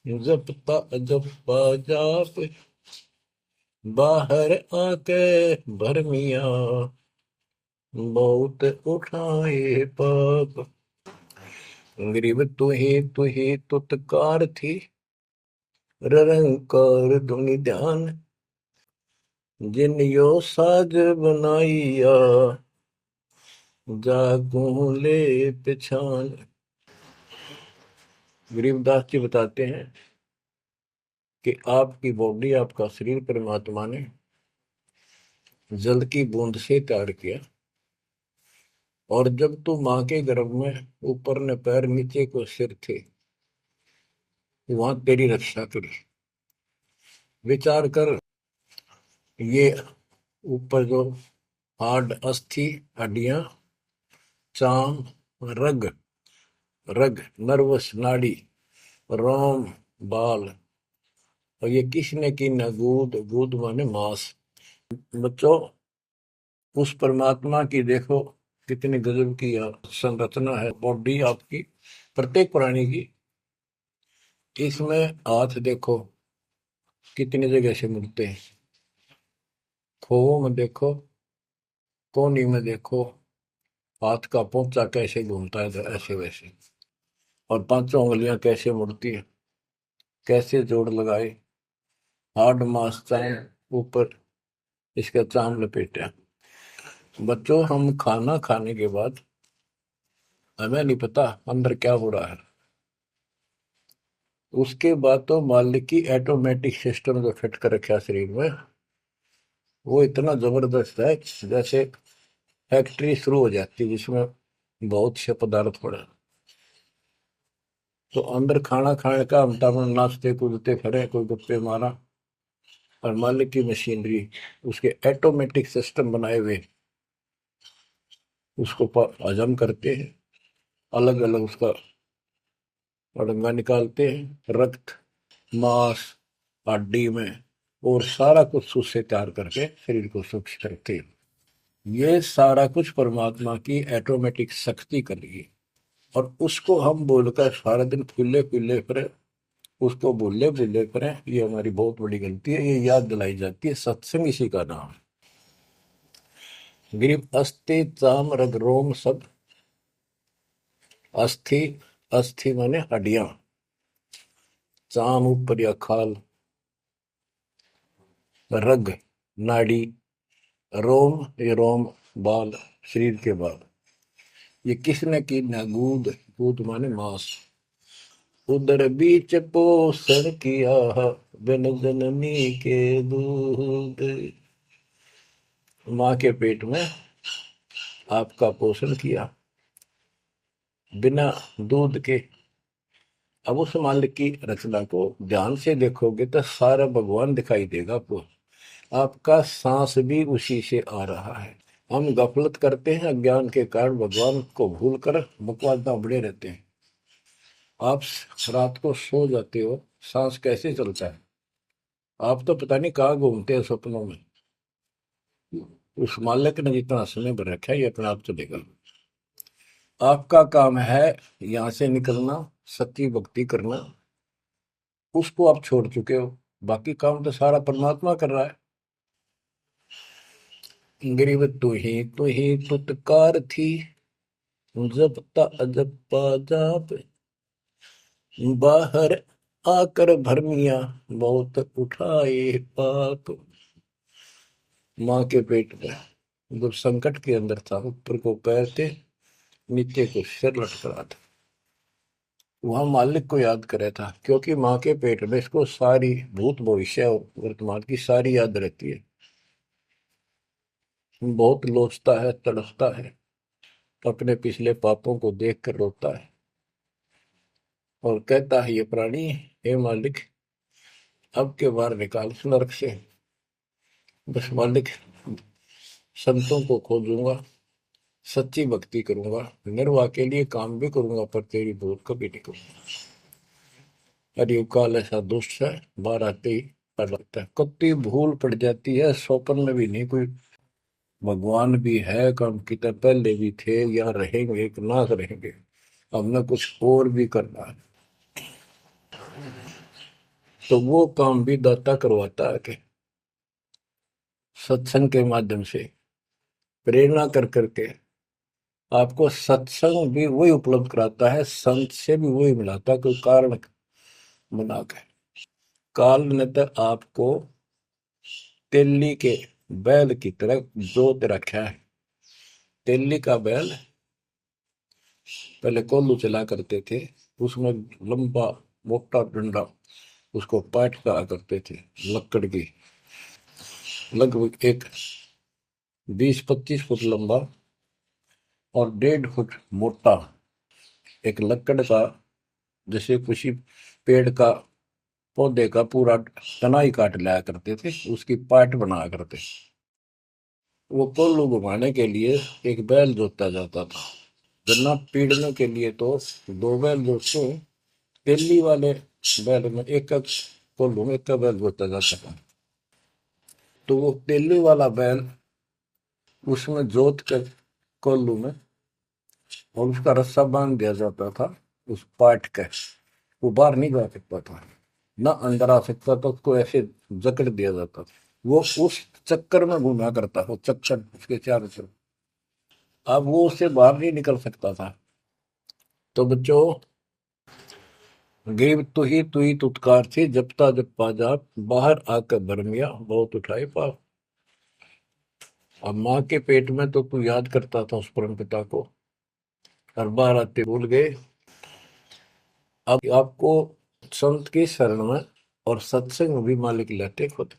Speaker 1: जब जाप, बाहर आके भरमिया, बहुत उठाए पाप। गरीब तू ही तुतकार थी, रंकार धुनि ध्यान, जिन यो साज बनाइया, जागू ले पिछान। गरीबदास जी बताते हैं कि आपकी बॉडी, आपका शरीर परमात्मा ने जल की बूंद से तैयार किया, और जब तू माँ के गर्भ में ऊपर ने पैर नीचे को सिर थे, वहां तेरी रक्षा करी। विचार कर, ये ऊपर जो हार्ड अस्थि हड्डियां, चाम, रग रग नर्वस नाड़ी, रोम बाल, और ये किसने की न गूद, गूद माने मांस। बच्चों, उस परमात्मा की देखो कितनी गजब की संरचना है बॉडी आपकी, प्रत्येक प्राणी की। इसमें हाथ देखो कितनी जगह से मिलते हैं, खोओं में देखो, कोहनी में देखो, हाथ का पोंचा कैसे घूमता है, ऐसे वैसे। और पांचों उंगलियां कैसे मुड़ती है, कैसे जोड़ लगाए, हार्ड मास चाम ऊपर, इसका चाम लपेटा। बच्चों, हम खाना खाने के बाद हमें नहीं पता अंदर क्या हो रहा है। उसके बाद तो मालिक की ऑटोमेटिक सिस्टम जो फिट कर रखा शरीर में, वो इतना जबरदस्त है, जैसे फैक्ट्री शुरू हो जाती है जिसमें बहुत से पदार्थ पड़े। तो अंदर खाना खाने का हम नाचते कूदते खड़े, कोई गप्पे मारा, और मालिक की मशीनरी उसके ऑटोमेटिक सिस्टम बनाए हुए उसको हजम करते हैं, अलग अलग उसका अड़ंगा निकालते हैं, रक्त मांस हड्डी में, और सारा कुछ उससे तैयार करके शरीर को सुरक्षित करते हैं। ये सारा कुछ परमात्मा की ऑटोमेटिक शक्ति कर रही है, और उसको हम बोलकर सारा दिन फूले फूले फिरे, उसको भूले भूले करें, ये हमारी बहुत बड़ी गलती है। ये याद दिलाई जाती है, सत्संग इसी का नाम है। गरीब अस्थि चाम रग रोम सब, अस्थि, अस्थि माने हड्डियां, चाम ऊपर या खाल, रग नाड़ी, रोम ये रोम बाल, शरीर के बाल, ये किसने की ना गूद, गूद माने मांस, उदर बीच पोषण किया, बिन जननी के दूध। माँ के पेट में आपका पोषण किया, बिना दूध के, अब उस मालिक की रचना को ध्यान से देखोगे तो सारा भगवान दिखाई देगा आपको। आपका सांस भी उसी से आ रहा है। हम गफलत करते हैं, अज्ञान के कारण भगवान को भूलकर बकवास बड़े रहते हैं। आप रात को सो जाते हो, सांस कैसे चलता है? आप तो पता नहीं कहाँ घूमते हैं सपनों में। उस मालिक ने जितना समय भर रखा है ये अपने आप चलेगा। आपका काम है यहाँ से निकलना, सच्ची भक्ति करना। उसको आप छोड़ चुके हो, बाकी काम तो सारा परमात्मा कर रहा है। गरीब तू ही तुतकार थी, जपता अजपा जाप, बाहर आकर भरमिया बहुत उठाए पाप। माँ के पेट में जब संकट के अंदर था, ऊपर को पैर थे, नीचे को सिर लटक रहा था, वहां मालिक को याद करे था, क्योंकि माँ के पेट में इसको सारी भूत भविष्य और वर्तमान की सारी याद रहती है। बहुत लोचता है, तड़पता है, अपने पिछले पापों को देख कर रोता है और कहता है ये प्राणी, हे मालिक अब के बार निकाल इस नरक से। बस मालिक, संतों को खोजूंगा, सच्ची भक्ति करूंगा, निर्वाह के लिए काम भी करूंगा, पर तेरी भूल कभी नहीं करूंगा। अरे काल ऐसा दुष्ट है, बाहर आते ही पड़ लगता है। कत्ती भूल पड़ जाती है, स्वप्न में भी नहीं कोई भगवान भी है, काम की तरह पहले भी थे या रहेंगे, एक नाथ रहेंगे। हमने कुछ और भी करना है, तो वो काम भी दाता करवाता है कि सत्संग के माध्यम से प्रेरणा कर करके आपको सत्संग भी वही उपलब्ध कराता है, संत से भी वही मिलाता है, कोई कारण बना के। काल ने तो आपको तेली के बैल की तरह जोत रखा है। तेली का बैल पहले कोल्लू चला करते थे, उसमें लंबा मोटा डंडा, उसको पाट कहा करते थे, लकड़ की, लगभग एक 20-25 फुट लंबा और 1.5 फुट मोटा एक लकड़ का, जैसे किसी पेड़ का पौधे का पूरा तना ही काट लाया करते थे, उसकी पाट बनाया करते। वो कोल्लू घुमाने के लिए एक बैल जोता जाता था। गन्ना पीड़ने के लिए तो 2 बैल जोतते, तेली वाले बैल में एक कोल्लू में एक बैल जोता जाता था। तो वो तेली वाला बैल उसमें जोत कर कोल्लू में, और उसका रस्सा बांध दिया जाता था उस पाट के। वो बाहर नहीं जा सकता था, ना अंदर आ सकता था, उसको ऐसे जकड़ दिया जाता था। वो उस चक्कर में घूमा करता था, चक्कर उसके चारों तरफ। अब वो उससे बाहर नहीं निकल सकता था। तो बच्चों, गेब तू ही तुतकार थी, जपता जपा जाप, बाहर आकर भरमिया बहुत उठाए पाप। अब माँ के पेट में तो तू याद करता था उस परम पिता को, हर बार आते भूल गए। अब आपको संत की शरण में और सत्संग में भी मालिक लेते खुद।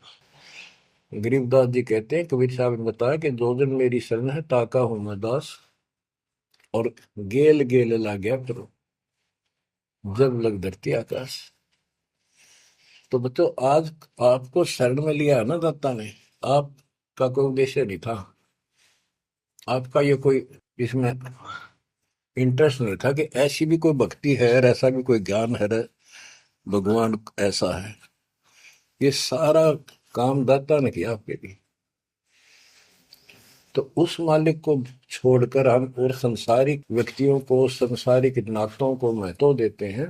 Speaker 1: गरीबदास जी कहते हैं, कबीर साहब ने बताया कि जो दिन मेरी शरण है ताका हूं मैं दास, और गेल गेल ला गया करो जब लग धरती आकाश। तो बच्चों, आज आपको शरण में लिया है ना दत्ता ने, आपका कोई उद्देश्य नहीं था, आपका ये कोई इसमें इंटरेस्ट नहीं था कि ऐसी भी कोई भक्ति है और ऐसा भी कोई ज्ञान है, भगवान ऐसा है। ये सारा काम दाता ने किया आपके लिए। तो उस मालिक को छोड़कर हम और संसारिक व्यक्तियों को, संसारिक नातों को महत्व देते हैं,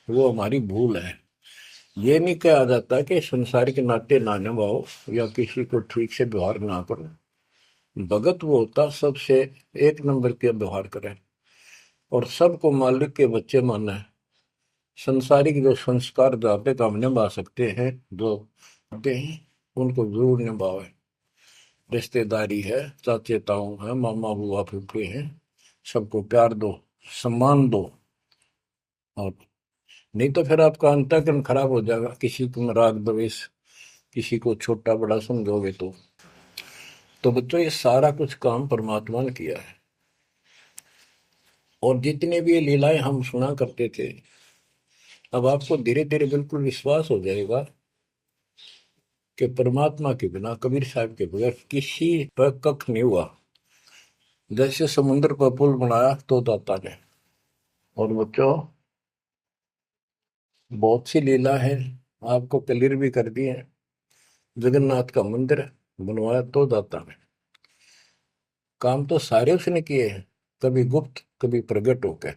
Speaker 1: वो हमारी भूल है। ये नहीं कहा जाता कि संसारिक नाते ना निभाओ या किसी को ठीक से व्यवहार ना करो। भगत वो होता सबसे एक नंबर के व्यवहार करे और सबको मालिक के बच्चे माना है। संसारिक जो संस्कार जाते काम निभा सकते हैं, जो आते हैं उनको जरूर निभावे। रिश्तेदारी है, चाचे ताऊ है, मामा बुआ फूफे हैं, सबको प्यार दो, सम्मान दो। और नहीं तो फिर आपका अंतःकरण खराब हो जाएगा, किसी को राग द्वेष, किसी को छोटा बड़ा समझोगे तो बच्चों ये सारा कुछ काम परमात्मा ने किया है। और जितने भी ये लीलाएं हम सुना करते थे, अब आपको धीरे धीरे बिल्कुल विश्वास हो जाएगा कि परमात्मा के बिना, कबीर साहब के बगैर किसी पर कख नहीं हुआ। जैसे समुद्र पर पुल बनाया तो दाता ने। और बच्चों, बहुत सी लीला है, आपको क्लियर भी कर दी है। जगन्नाथ का मंदिर बनवाया तो दाता ने। काम तो सारे उसने किए हैं, कभी गुप्त कभी प्रकट होकर।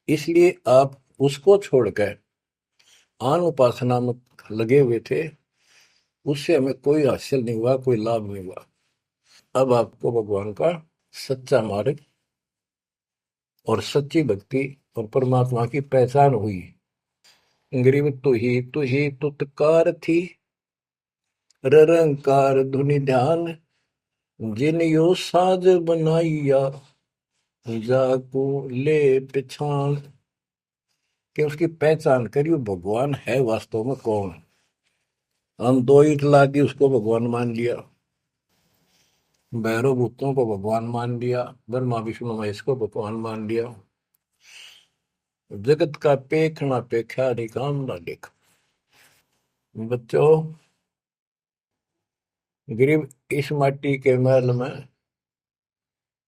Speaker 1: इसलिए आप उसको छोड़कर आन उपासना में लगे हुए थे, उससे हमें कोई हासिल नहीं हुआ, कोई लाभ नहीं हुआ। अब आपको भगवान का सच्चा मार्ग और सच्ची भक्ति और परमात्मा की पहचान हुई। गरीब तू ही तुतकार थी, ररंकार धुनि ध्यान, जिन यो साज बनाइया, जाको ले पहचान। कि उसकी पहचान करी, वो भगवान है वास्तव में कौन। हम दो ईंट ला दी, उसको भगवान मान लिया। भैरव भूतों को भगवान मान लिया, ब्रह्मा विष्णु महेश को भगवान मान लिया। जगत का पेखना पेखा नहीं, काम ना देख। बच्चों, गरीब इस माटी के महल में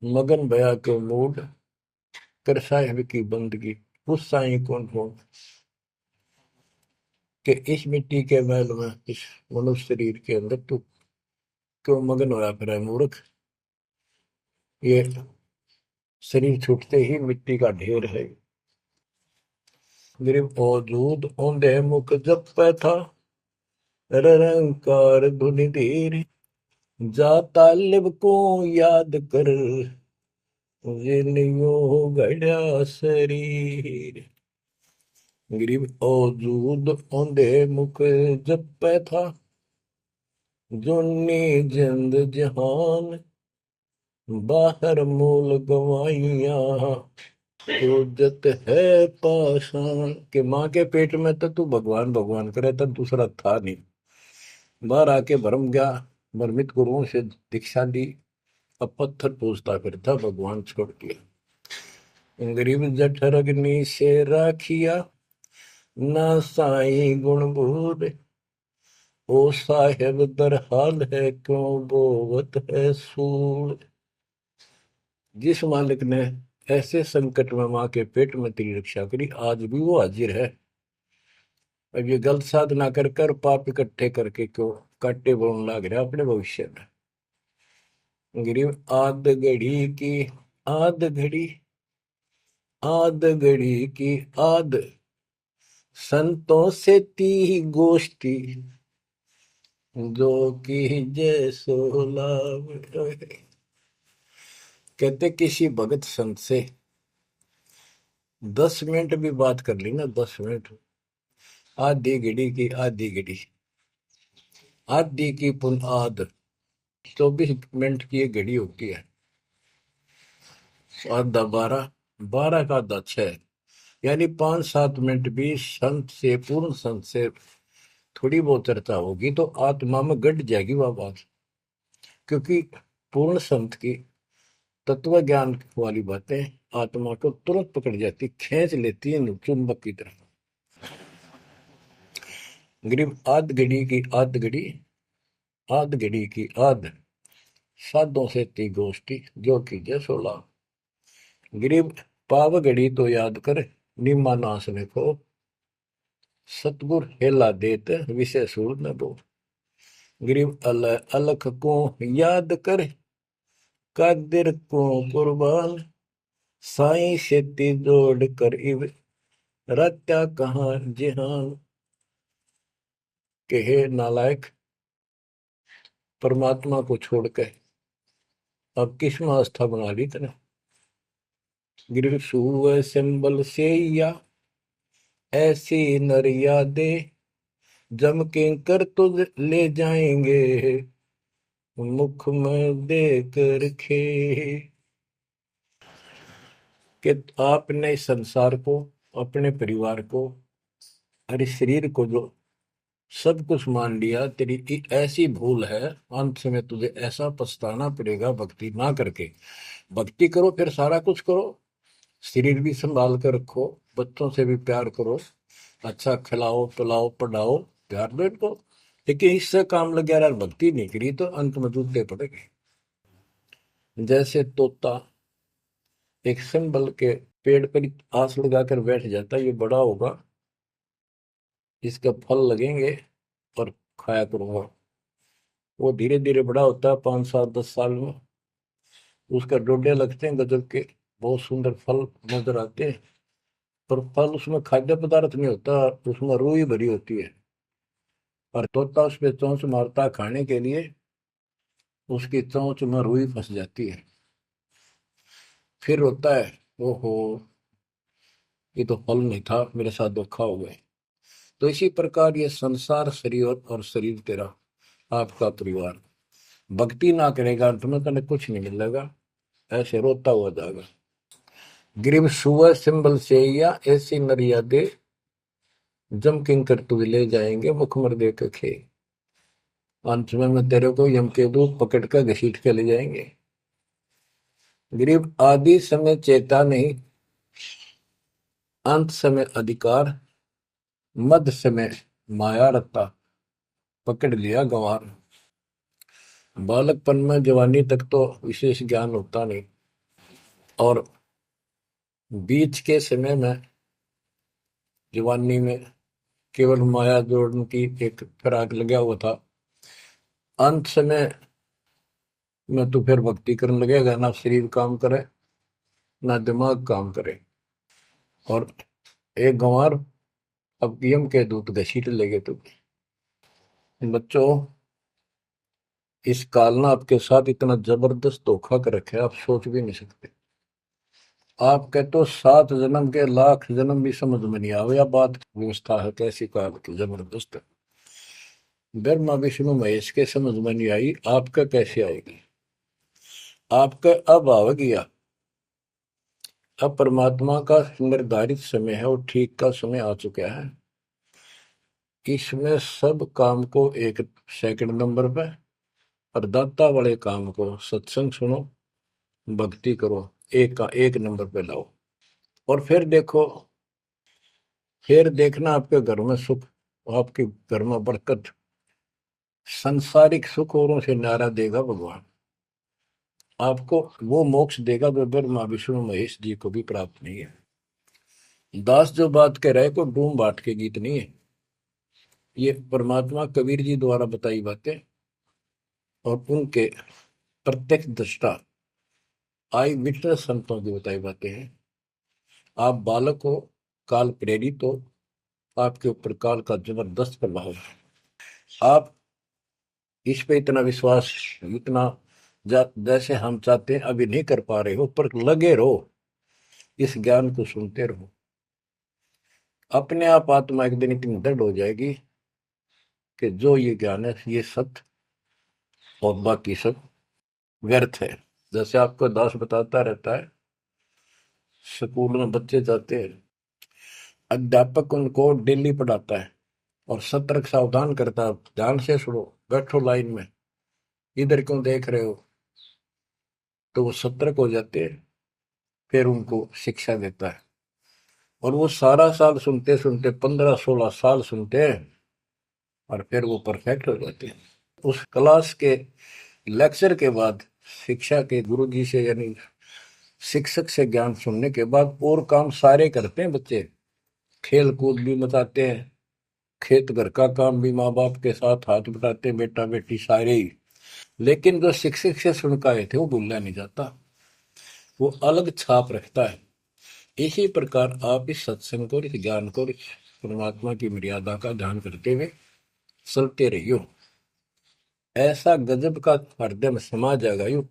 Speaker 1: मगन भया के मूड कर साहिब की बंदगी। उस साई कौन हो कि इस मिट्टी के महल में, इस मनुष्य शरीर के अंदर तू क्यों मगन होया फिर है मूर्ख। ये शरीर छूटते ही मिट्टी का ढेर है। गरीब औजूद औंधे मुख जप पे था, रंकार धुनि धीर, जा तालिब को याद कर, जिन्यो गढ़ा शरीर। गरीब औजूद औंधे मुख जप पे था, जोनी जिंद जहान, बाहर मूल गवाइया, उजत है पाषाण। के माँ के पेट में तो तू भगवान भगवान करे, तब दूसरा था नहीं। बाहर आके भरम गया, भ्रमित गुरुओं से दीक्षा ली, अब पत्थर पूछता फिरता भगवान छोड़ दिया। गरीब जठर अग्नि से राखिया, ना साई गुण बूढ़, ओ साहेब दर हाल है क्यों बोवत है सूर। जिस मालिक ने ऐसे संकट में माँ के पेट में तेरी रक्षा करी, आज भी वो हाजिर है। अब ये गलत साधना कर कर पाप इकट्ठे करके क्यों काटे बोलने लग रहा अपने भविष्य में। गरीब आद घड़ी आद घड़ी की आद, संतों से ती गोष्ठी, जो की जय सो लाभ। कहते किसी भगत संत से 10 मिनट भी बात कर ली ना, 10 मिनट, आधी घड़ी की आधी घड़ी, आधी की पुन आध, 24 मिनट की एक घड़ी होती है। आधा 12, 12 का आधा 6, यानी 5-7 मिनट भी संत से, पूर्ण संत से थोड़ी बहुत चर्चा होगी तो आत्मा में गट जाएगी वह बात। क्योंकि पूर्ण संत की तत्व ज्ञान वाली बातें आत्मा को तुरंत पकड़ जाती, खींच लेती है चुंबक की तरह। गरीब आध घड़ी की आध घड़ी, आध घड़ी की आध, साधों से ती गोष्ठी, जो कीजिए 16। गरीब पाव घड़ी तो याद कर, निम्मा नाश ने को, सतगुर हेला देत विषय सूर न दो। गरीब अलख को याद कर, कादिर को कुर्बान, साई सेती जोड़ कर इव, रत्या कहाँ जिहान। के हे नालायक, परमात्मा को छोड़कर अब किस में आस्था बना ली तने। गिर सुव सिंबल से या ऐसी नरिया दे, जम के कर तुझ ले जाएंगे, मुख में देख रखे। कि आपने संसार को, अपने परिवार को, अरे शरीर को जो सब कुछ मान लिया, तेरी ऐसी भूल है, अंत में तुझे ऐसा पछताना पड़ेगा भक्ति ना करके। भक्ति करो फिर सारा कुछ करो, शरीर भी संभाल कर रखो, बच्चों से भी प्यार करो, अच्छा खिलाओ पिलाओ पढ़ाओ, प्यार दो इनको। लेकिन इससे काम लग गया यार, भक्ति नहीं करी तो अंत में जूते पड़ेंगे। जैसे तोता एक संभल के पेड़ पर ही आस लगाकर बैठ जाता है, ये बड़ा होगा, इसका फल लगेंगे और खाया करूंगा। वो धीरे धीरे बड़ा होता है, 5 7 10 साल में उसका डोडे लगते हैं गजब के, बहुत सुंदर फल नजर आते हैं। पर फल उसमें खाद्य पदार्थ नहीं होता, उसमें रूई भरी होती है। और तोता उस पे चोंच मारता है खाने के लिए, उसकी चोंच में रुई फंस जाती है। फिर होता है, ओहो, ये तो फल नहीं था, मेरे साथ धोखा हो गए। तो इसी प्रकार ये संसार शरीर और शरीर तेरा आपका परिवार, भक्ति ना करेगा अंत में तने कुछ नहीं मिलेगा, ऐसे रोता हुआ जाएगा। गिरिव सुअ सिंबल से या ऐसी नरिया दे, जम किंकर तुझ ले जाएंगे मुखमर दे के खे। अंत में तेरे को यम के दूत पकड़ कर घसीट के ले जाएंगे। गिरिव आदि समय चेता नहीं, अंत समय अधिकार, मध्य समय माया रत्ता, पकड़ लिया गंवार। बालकपन में जवानी तक तो विशेष ज्ञान होता नहीं, और बीच के समय में जवानी में केवल माया जोड़ने की एक फिराक लगा हुआ था। अंत समय में तो फिर भक्ति करने लगेगा, ना शरीर काम करे ना दिमाग काम करे। और एक गंवार अब यम के दूत घसीट लेंगे तुम। बच्चों, इस काल ने आपके साथ इतना जबरदस्त धोखा कर रखा है, आप सोच भी नहीं सकते। आपके तो 7 जन्म के लाख जन्म भी समझ में नहीं आवे, या बात व्यवस्था है कैसी काल की जबरदस्त है। ब्रह्मा विष्णु महेश के समझ में नहीं आई, आपका कैसे आएगी। आपका अब आ गया, अब परमात्मा का निर्धारित समय है और ठीक का समय आ चुका है। इसमें सब काम को एक सेकंड नंबर पे, और दाता वाले काम को सत्संग सुनो, भक्ति करो, एक का एक नंबर पे लाओ। और फिर देखो, फिर देखना आपके घर में सुख, आपके घर में बरकत, संसारिक सुख औरों से न्यारा देगा भगवान। आपको वो मोक्ष देगा जो ब्रह्मा विष्णु महेश जी को भी प्राप्त नहीं है। दास जो बात कह रहे को डूम बाट के गीत नहीं है, ये परमात्मा कबीर जी द्वारा बताई बातें और उनके प्रत्यक्ष दृष्टा आई विटनेस संतों की बताई बातें हैं। आप बालक हो, काल प्रेरित हो, आपके ऊपर काल का जबरदस्त प्रभाव है। आप इस पे इतना विश्वास, इतना जैसे हम चाहते हैं अभी नहीं कर पा रहे हो, पर लगे रहो, इस ज्ञान को सुनते रहो। अपने आप आत्मा एक दिन इतनी दृढ़ हो जाएगी कि जो ये ज्ञान है ये सत्य, और बाकी सब व्यर्थ है। जैसे आपको दास बताता रहता है, स्कूल में बच्चे जाते हैं, अध्यापक उनको डेली पढ़ाता है और सतर्क सावधान करता है, ध्यान से सुनो, बैठो लाइन में, इधर क्यों देख रहे हो। तो वो सतर्क हो जाते हैं, फिर उनको शिक्षा देता है। और वो सारा साल सुनते सुनते 15 16 साल सुनते हैं, और फिर वो परफेक्ट हो जाते हैं। उस क्लास के लेक्चर के बाद, शिक्षा के गुरु जी से यानी शिक्षक से ज्ञान सुनने के बाद और काम सारे करते हैं बच्चे, खेल कूद भी मचाते हैं, खेत घर का काम भी माँ बाप के साथ हाथ बटाते हैं, बेटा बेटी सारे ही। लेकिन जो शिक्षक से सुन के आए थे वो भूलना नहीं जाता, वो अलग छाप रखता है। इसी प्रकार आप इस सत्संग को, इस ज्ञान को, इस परमात्मा की मर्यादा का ध्यान करते हुए चलते रहियो। ऐसा गजब का हृदय में समा जाएगा यू,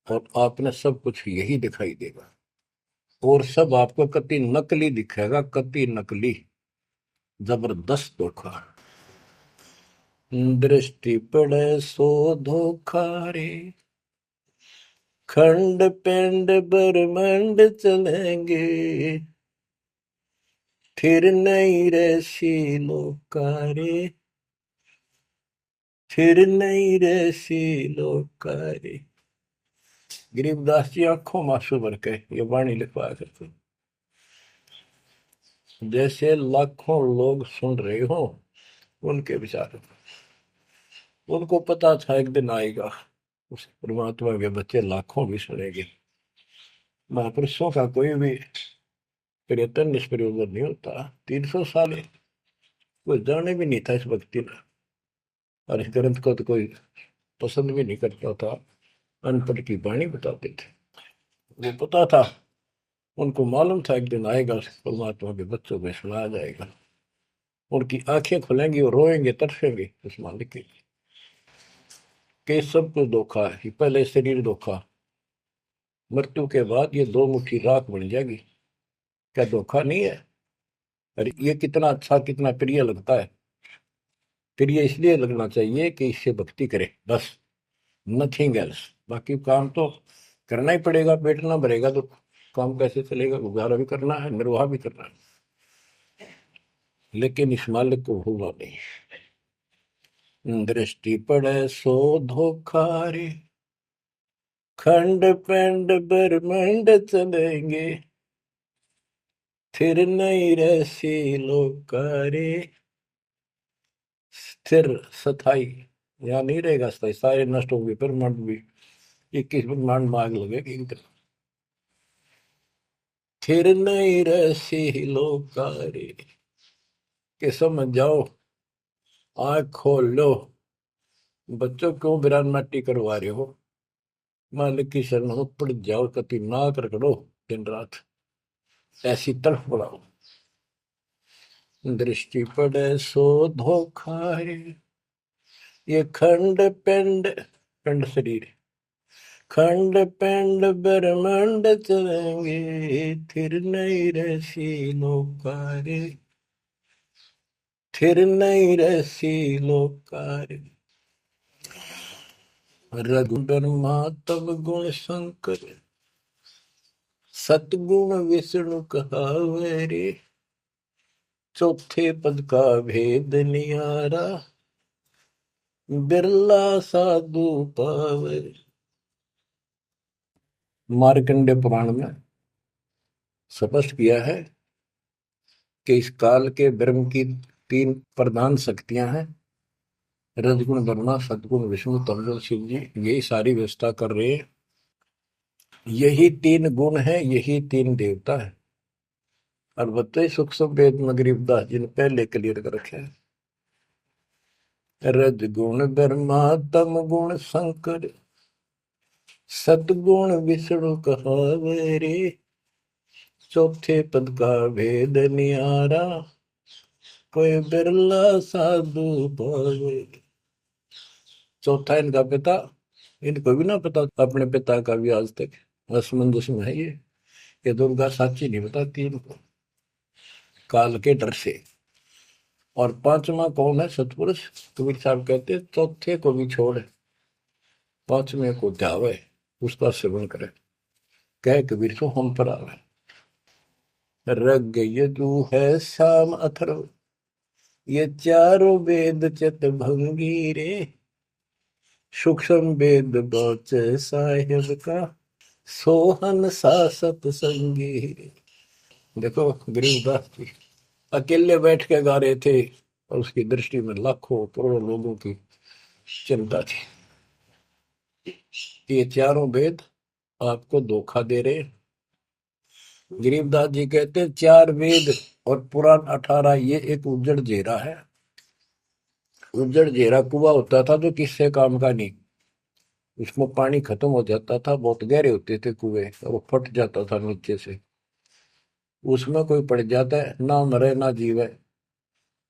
Speaker 1: और आपने सब कुछ यही दिखाई देगा, और सब आपको कति नकली दिखेगा, कति नकली, जबरदस्त धोखा। दृष्टि पड़े सो धोखा रे, खंड पिंड ब्रह्मांड चलेंगे, फिर नहीं रसी लोकारे, फिर नहीं रसी लोकारे। गरीबदास जी आंखों में आंसू भर के ये वाणी लिखवाया करते, जैसे लाखों लोग सुन रहे हो उनके विचार। उनको पता था एक दिन आएगा उस परमात्मा के बच्चे लाखों भी सुनेंगे। महापुरुषों का कोई भी प्रयत्न निष्प्रयोजन नहीं होता। 300 साल कोई जाने भी नहीं था इस भक्ति में, और इस ग्रंथ को तो कोई पसंद भी नहीं करता था। अनपढ़ की वाणी बताते थे, वो पता था, उनको मालूम था एक दिन आएगा परमात्मा के बच्चों को सुनाया जाएगा। उनकी आंखें खुलेंगी और रोएंगे तरसेंगे उस मालिक के लिए कि सब कुछ धोखा है। पहले शरीर धोखा, मृत्यु के बाद ये दो मुट्ठी राख बन जाएगी। क्या धोखा नहीं है? अरे ये कितना अच्छा कितना प्रिय लगता है। प्रिय इसलिए लगना चाहिए कि इससे भक्ति करे, बस, नथिंग एल्स। बाकी काम तो करना ही पड़ेगा, पेट ना भरेगा तो काम कैसे चलेगा? गुजारा भी करना है, निर्वाह भी करना है, लेकिन इस मालिक को भूलना नहीं। दृष्टि पड़े सो धोखा रे, खंड पेंड ब्रह्मंड चलेंगे, फिर नहीं रहसी लोकारे। स्थिर स्थाई यहाँ नहीं रहेगा, स्थाई सारे नष्ट होंगे। ब्रह्मांड भी 21 ब्रह्मांड में आग लगेगी इनके। फिर नहीं रहसी लोकारे के समझ जाओ, आँख खोल लो। बच्चों क्यों बिरान माटी करवा रहे हो? मालिक की शरण हो, पड़ जाओ, कति नाक रगड़ो दिन रात, ऐसी तड़फ बढ़ाओ। दृष्टि पड़े सो धोखा रे, ये खंड पिंड, पिंड शरीर, खंड पिंड ब्रह्मांड चलेंगे, फिर नहीं रहसी लोकारे, फिर नहीं रहसी लोकारे। रघुबरमा तब गुण शंकर, सतगुण विष्णु कहावे रे, चौथे पद का भेद नियारा, बिरला साधु पावे। मार्कंडे पुराण में स्पष्ट किया है कि इस काल के ब्रह्म की 3 प्रधान शक्तियां हैं, रजगुण ब्रह्मा, सदगुण विष्णु, तमगुण शिव जी। यही सारी व्यवस्था कर रहे हैं। यही 3 गुण है, यही 3 देवता है। और बताइए सूक्ष्म वेद में गरीबदास जी ने पहले क्लियर कर रखे हैं, रजगुण ब्रह्मा तम गुण शंकर, सदगुण विष्णु कहावे रे, चौथे पद का भेद नियारा, कोई बिरला साधु पावे। चौथा इनका पिता, इनको भी ना पता अपने पिता का भी आज तक, असमंजस में है ये दुर्गा साची नहीं बताती इनको, काल के डर से। और 5वां कौन है? सतपुरुष। कबीर साहब कहते चौथे को भी छोड़, 5वें को ध्यावे, उसका सेवन करे, कह कबीर सो हम पर आवे। रग यजु है शाम अथर्व, ये चारों वेद चित भंगी रे, सूक्ष्म वेद बौच साहिब का, सोहन सा सतसंगी रे। देखो गरीबदास जी अकेले बैठ के गा रहे थे, और उसकी दृष्टि में लाखों करोड़ों लोगों की चिंता थी। ये चारों वेद आपको धोखा दे रहे। गरीबदास जी कहते हैं 4 वेद और पुराण 18 ये एक उज्जड़ जेरा है। उज्जड़ जेरा कुआ होता था जो किससे काम का नहीं, उसमें पानी खत्म हो जाता था, बहुत गहरे होते थे कुएं, और वो फट जाता था नीचे से। उसमें कोई पड़ जाता है, ना मरे ना जीवे,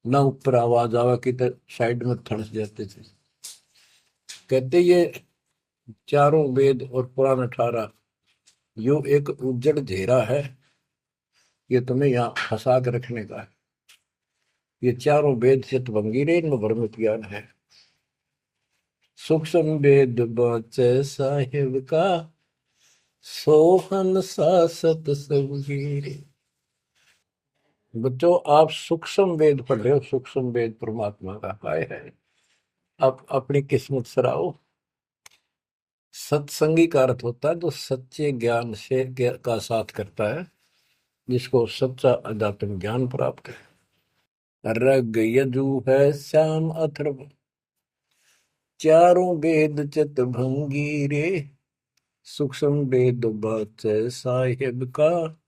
Speaker 1: ना ऊपर आवाज आवा की तो साइड में थड़स जाते थे। कहते ये चारों वेद और पुराण 18 यो एक उज्जड़ घेरा है, ये तुम्हें यहाँ फंसा कर रखने का है। ये चारों वेद चित भंगीरे, इनमें भ्रमित ज्ञान है। सूक्ष्म वेद बचे साहिब का, सोहन सा सतसंगी। बच्चों आप सूक्ष्म वेद पढ़ रहे हो, सूक्ष्म वेद परमात्मा का काय है। आप अपनी किस्मत सराओ, सत्संगी का अर्थ होता है जो सच्चे ज्ञान से का साथ करता है, जिसको सच्चा अध्यात्म ज्ञान प्राप्त है। रग यजु है श्याम अथर्व, चारों वेद चित भंगी रे, सूक्ष्म वेद बाच साहिब का,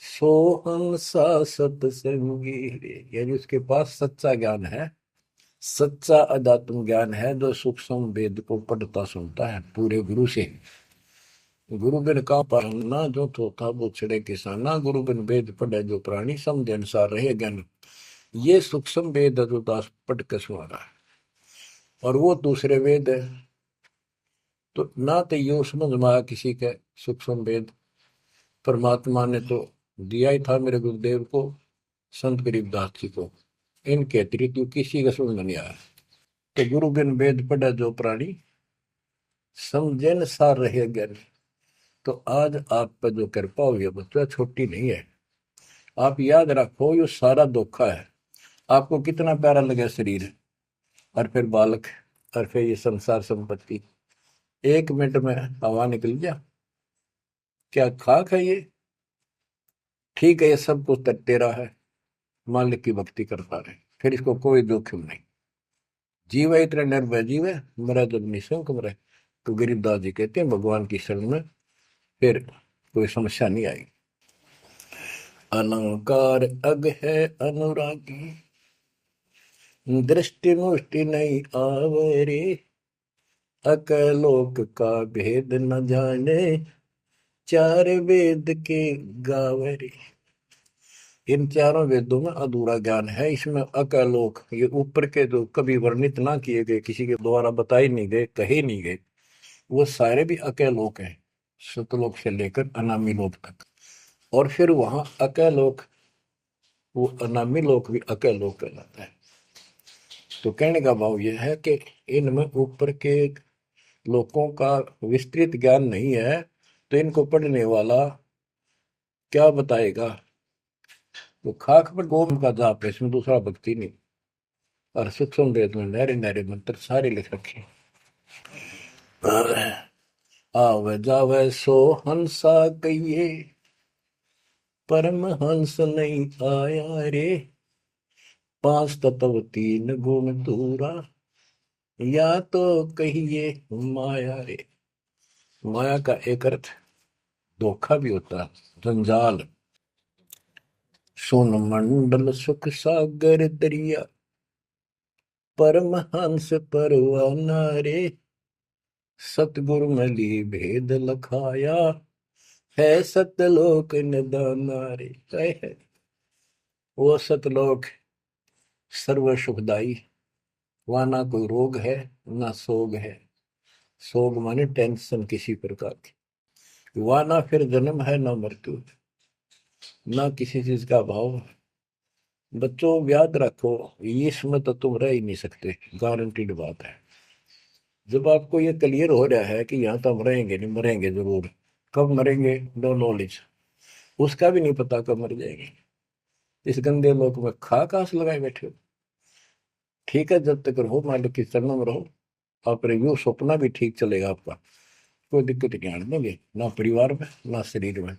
Speaker 1: सोहम सा सत्संगी रे। यानी उसके पास सच्चा ज्ञान है, सच्चा अध्यात्म ज्ञान है, जो सूक्ष्म वेद को पढ़ता सुनता है पूरे गुरु से। गुरु बिन का पढ़ना जो थोथा वो छड़े किसाना, गुरु बिन वेद पढ़े जो प्राणी, समझ अनुसार रहे ज्ञान। ये सूक्ष्म वेद है जो दास पढ़ के सुना रहा है, और वो दूसरे वेद है। तो ना तो ये समझ में आया किसी के सूक्ष्म वेद, परमात्मा ने तो दिया ही था मेरे गुरुदेव को, संत गरीबदास जी को, इनके अतिरिक्त किसी का समझ में नहीं आया। तो गुरु बिन वेद पढ़े जो प्राणी, समझे न सार रहे ज्ञान। तो आज आप पर जो कृपा हुई है बच्चा, छोटी नहीं है। आप याद रखो ये सारा धोखा है। आपको कितना प्यारा लगे शरीर, और फिर बालक, और फिर ये संसार संपत्ति, 1 मिनट में हवा निकल गया। क्या खाक है ये? ठीक है, ये सब कुछ तेरा है, मालिक की भक्ति करता रहे, फिर इसको कोई जोखिम नहीं। जीव है इतना निर्भय जीव है, मरा जब निशंक मरे। तो गरीबदास जी कहते हैं भगवान की शरण में फिर कोई समस्या नहीं आई। अलंकार अग है अनुरागी, दृष्टि मुष्टि नहीं आवरे, अकलोक का भेद न जाने, चार वेद के गावरे। इन चारों वेदों में अधूरा ज्ञान है, इसमें अकलोक, ये ऊपर के जो कभी वर्णित ना किए गए, किसी के द्वारा बताए नहीं गए, कहे नहीं गए, वो सारे भी अकलोक हैं, सतलोक से लेकर अनामी लोक तक। और फिर वहां अकलोक, वो अनामी लोक भी अकलोक कहलाता है। तो कहने का भाव यह है कि इनमें ऊपर के लोगों का विस्तृत ज्ञान नहीं है, तो इनको पढ़ने वाला क्या बताएगा? तो खाक पर गोम का जाप है, इसमें दूसरा भक्ति नहीं। और सूक्ष्म वेद में नहरे नहरे मंत्र सारे लिख रखे हैं। आवे जावे सो हंसा कहिए, परम हंस नहीं आया रे, पांच तत्व तीन गुण दूरा, या तो कहिए माया रे। माया का एक अर्थ धोखा भी होता है, जंजाल। सोन मंडल सुख सागर दरिया, परमहंस परवाना रे, सतगुरु मली भेद लखाया, है सतलोक निदाना रे। है वो सतलोक सर्व सुखदाई, वहां ना कोई रोग है ना सोग है। सोग माने टेंशन किसी प्रकार की, वहां ना फिर जन्म है ना मृत्यु, ना किसी चीज का भाव। बच्चों याद रखो, इसमें तो तुम रह ही नहीं सकते, गारंटीड बात है। जब आपको ये क्लियर हो रहा है कि यहाँ तो हम रहेंगे नहीं, मरेंगे जरूर, कब मरेंगे नो नॉलेज, उसका भी नहीं पता कब मर जाएंगे, इस गंदे लोक में खा कास लगाए बैठे हो। ठीक है, जब तक रहो मालिक की चरणों में रहो, आप रिव्यू सपना भी ठीक चलेगा आपका, कोई दिक्कत नहीं आने देंगे, ना परिवार में ना शरीर में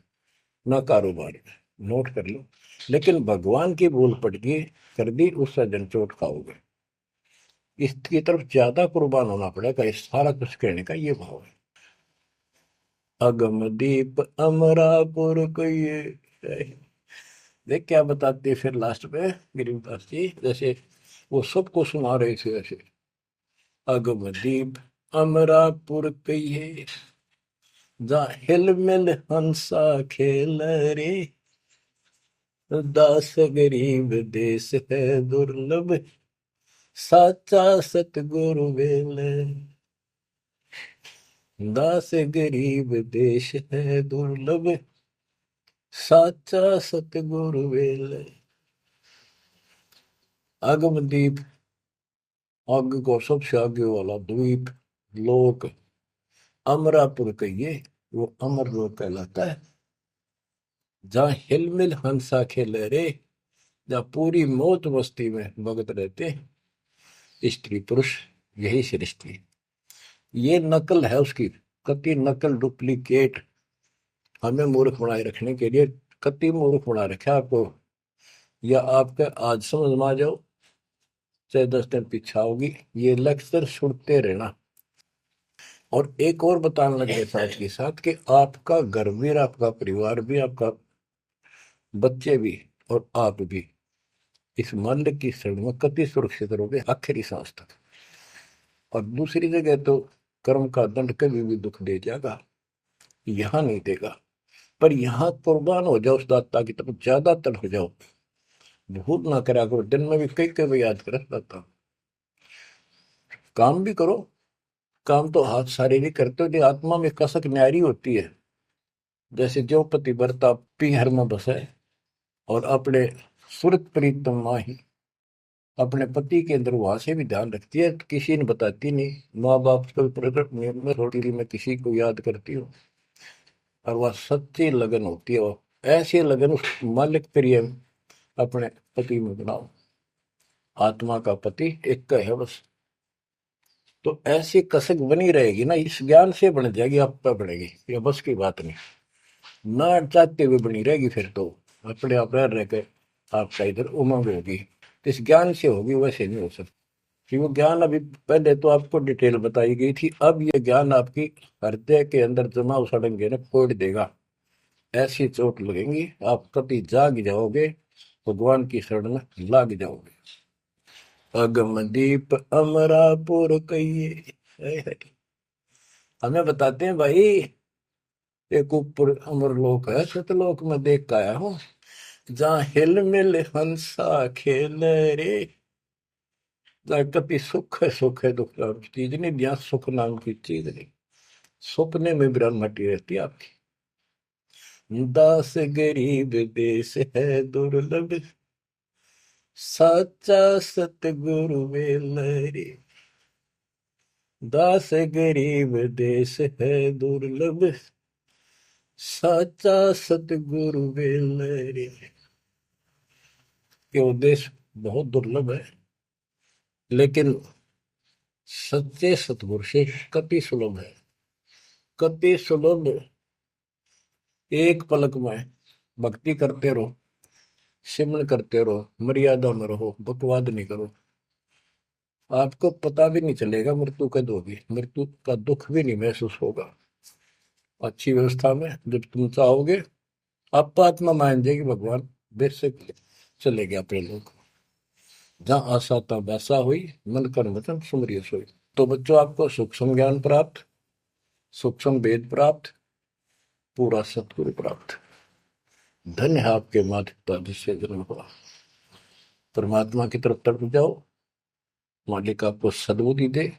Speaker 1: ना कारोबार में। नोट कर लो। लेकिन भगवान की भूल पड़ गई, कर दी, उससे जनचोट खाओगे। इसकी तरफ ज्यादा कुर्बान होना पड़ेगा, इस सारा कुछ कहने का ये भाव है। अगम दीप अमरापुर को ये देख क्या बताते फिर लास्ट में गिरिदास जी, जैसे वो सबको सुना रहे थे ऐसे। अगम दीप अमरापुर कहिए, जा हिल मिल हंसा खेल रे, दास गरीब देश है दुर्लभ, साचा सतगुरु वेल। दास गरीब देश है दुर्लभ, साचा सतगुरु वेल। अगमदीप, आग को सबसे आगे वाला द्वीप, लोक, अमरापुर कहिए, वो अमर लोक कहलाता है, जहाँ हिलमिल हंसा खेले रे, जहाँ पूरी मौत मस्ती में भगत रहते स्त्री पुरुष, यही सृष्टि। ये नकल है उसकी, कति नकल डुप्लीकेट हमें मूर्ख बनाए रखने के लिए कति मूर्ख बना रखा आपको। या आपका आज समझ में आ जाओ चाहे 10 दिन पीछा होगी, ये लेक्चर सुनते रहना। और एक और बताने लगे साथ के साथ कि आपका घर भी, आपका परिवार भी, आपका बच्चे भी और आप भी इस माल्य की शरण में कति सुरक्षित रहोगे आखिरी सांस तक। और दूसरी जगह तो कर्म का दंड कभी भी दुख दे जाएगा, यहां नहीं देगा। पर यहां कुर्बान हो जाओ उस दाता की तरफ, ज्यादा तर हो जाओ, भूल ना करा करो। दिन में भी कई कई याद कर दाता। काम भी करो, काम तो हाथ शारीरिक करते हो, जो आत्मा में कसक न्यारी होती है। जैसे जो पतिव्रता पीहर में बसे और अपने सुरत प्रीतम माही अपने पति के अंदर वहां से भी ध्यान रखती है, किसी ने बताती नहीं। माँ बाप को प्रकट नियम में थोड़ी मैं किसी को याद करती हूँ, और वह सच्ची लगन होती है। वो ऐसी लगन उस मालिक प्रिय अपने पति में बनाओ। आत्मा का पति एक का है बस। तो ऐसी कसक बनी रहेगी ना, इस ज्ञान से बन जाएगी, आप पे बढ़ेगी, ये बस की बात नहीं। ना चाहते हुए बनी रहेगी, फिर तो अपने आप रह के आपका इधर उमंग होगी। तो इस ज्ञान से होगी, वैसे नहीं हो सकती। कि वो ज्ञान अभी पहले तो आपको डिटेल बताई गई थी, अब ये ज्ञान आपकी हृदय के अंदर जमा सड़ेंगे ना, फोड़ देगा। ऐसी चोट लगेंगी, आप कभी जाग जाओगे, भगवान की शरण में लाग जाओगे। अगम दीप अमरापुर कहिए। हमें बताते हैं भाई, एक ऊपर अमर लोक है, सतलोक में देख के आया हूँ, जहाँ हिल मिल हंसा खेल रे। जहाँ कभी सुख है दुख नाम की चीज नहीं, यहाँ सुख नाम की चीज नहीं। सपने में ब्रह्मटी रहती है आपकी। दास गरीब देश है दुर्लभ, साचा सतगुरु मिल रे। दास गरीब देश है दुर्लभ, साचा सतगुरु मिल रे। ये उद्देश्य बहुत दुर्लभ है, लेकिन सच्चे सतगुरु से कति सुलभ है, कति सुलभ। एक पलक में भक्ति करते रहो, सिमरन करते रहो, मर्यादा में रहो, बकवाद नहीं करो, आपको पता भी नहीं चलेगा मृत्यु कब होगी, मृत्यु का दुख भी नहीं महसूस होगा। अच्छी व्यवस्था में जब तुम चाहोगे, आप आत्मा मान जाएगी, भगवान बेशक चले गए अपने लोग। जहाँ आशा था वैसा हुई, मन कर वचन सुमरिय सोई। तो बच्चों, आपको सूक्ष्म ज्ञान प्राप्त, सूक्ष्म वेद प्राप्त, पूरा सतगुरु प्राप्त। धन्य है आपके माता पिता जिससे जन्म हुआ। परमात्मा की तरफ तड़प जाओ, मालिक आपको सद्बुद्धि दे,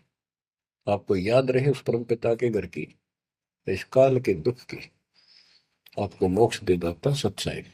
Speaker 1: आपको याद रहे उस परम पिता के घर की, इस काल के दुख की आपको मोक्ष दे दाता सच्चाई।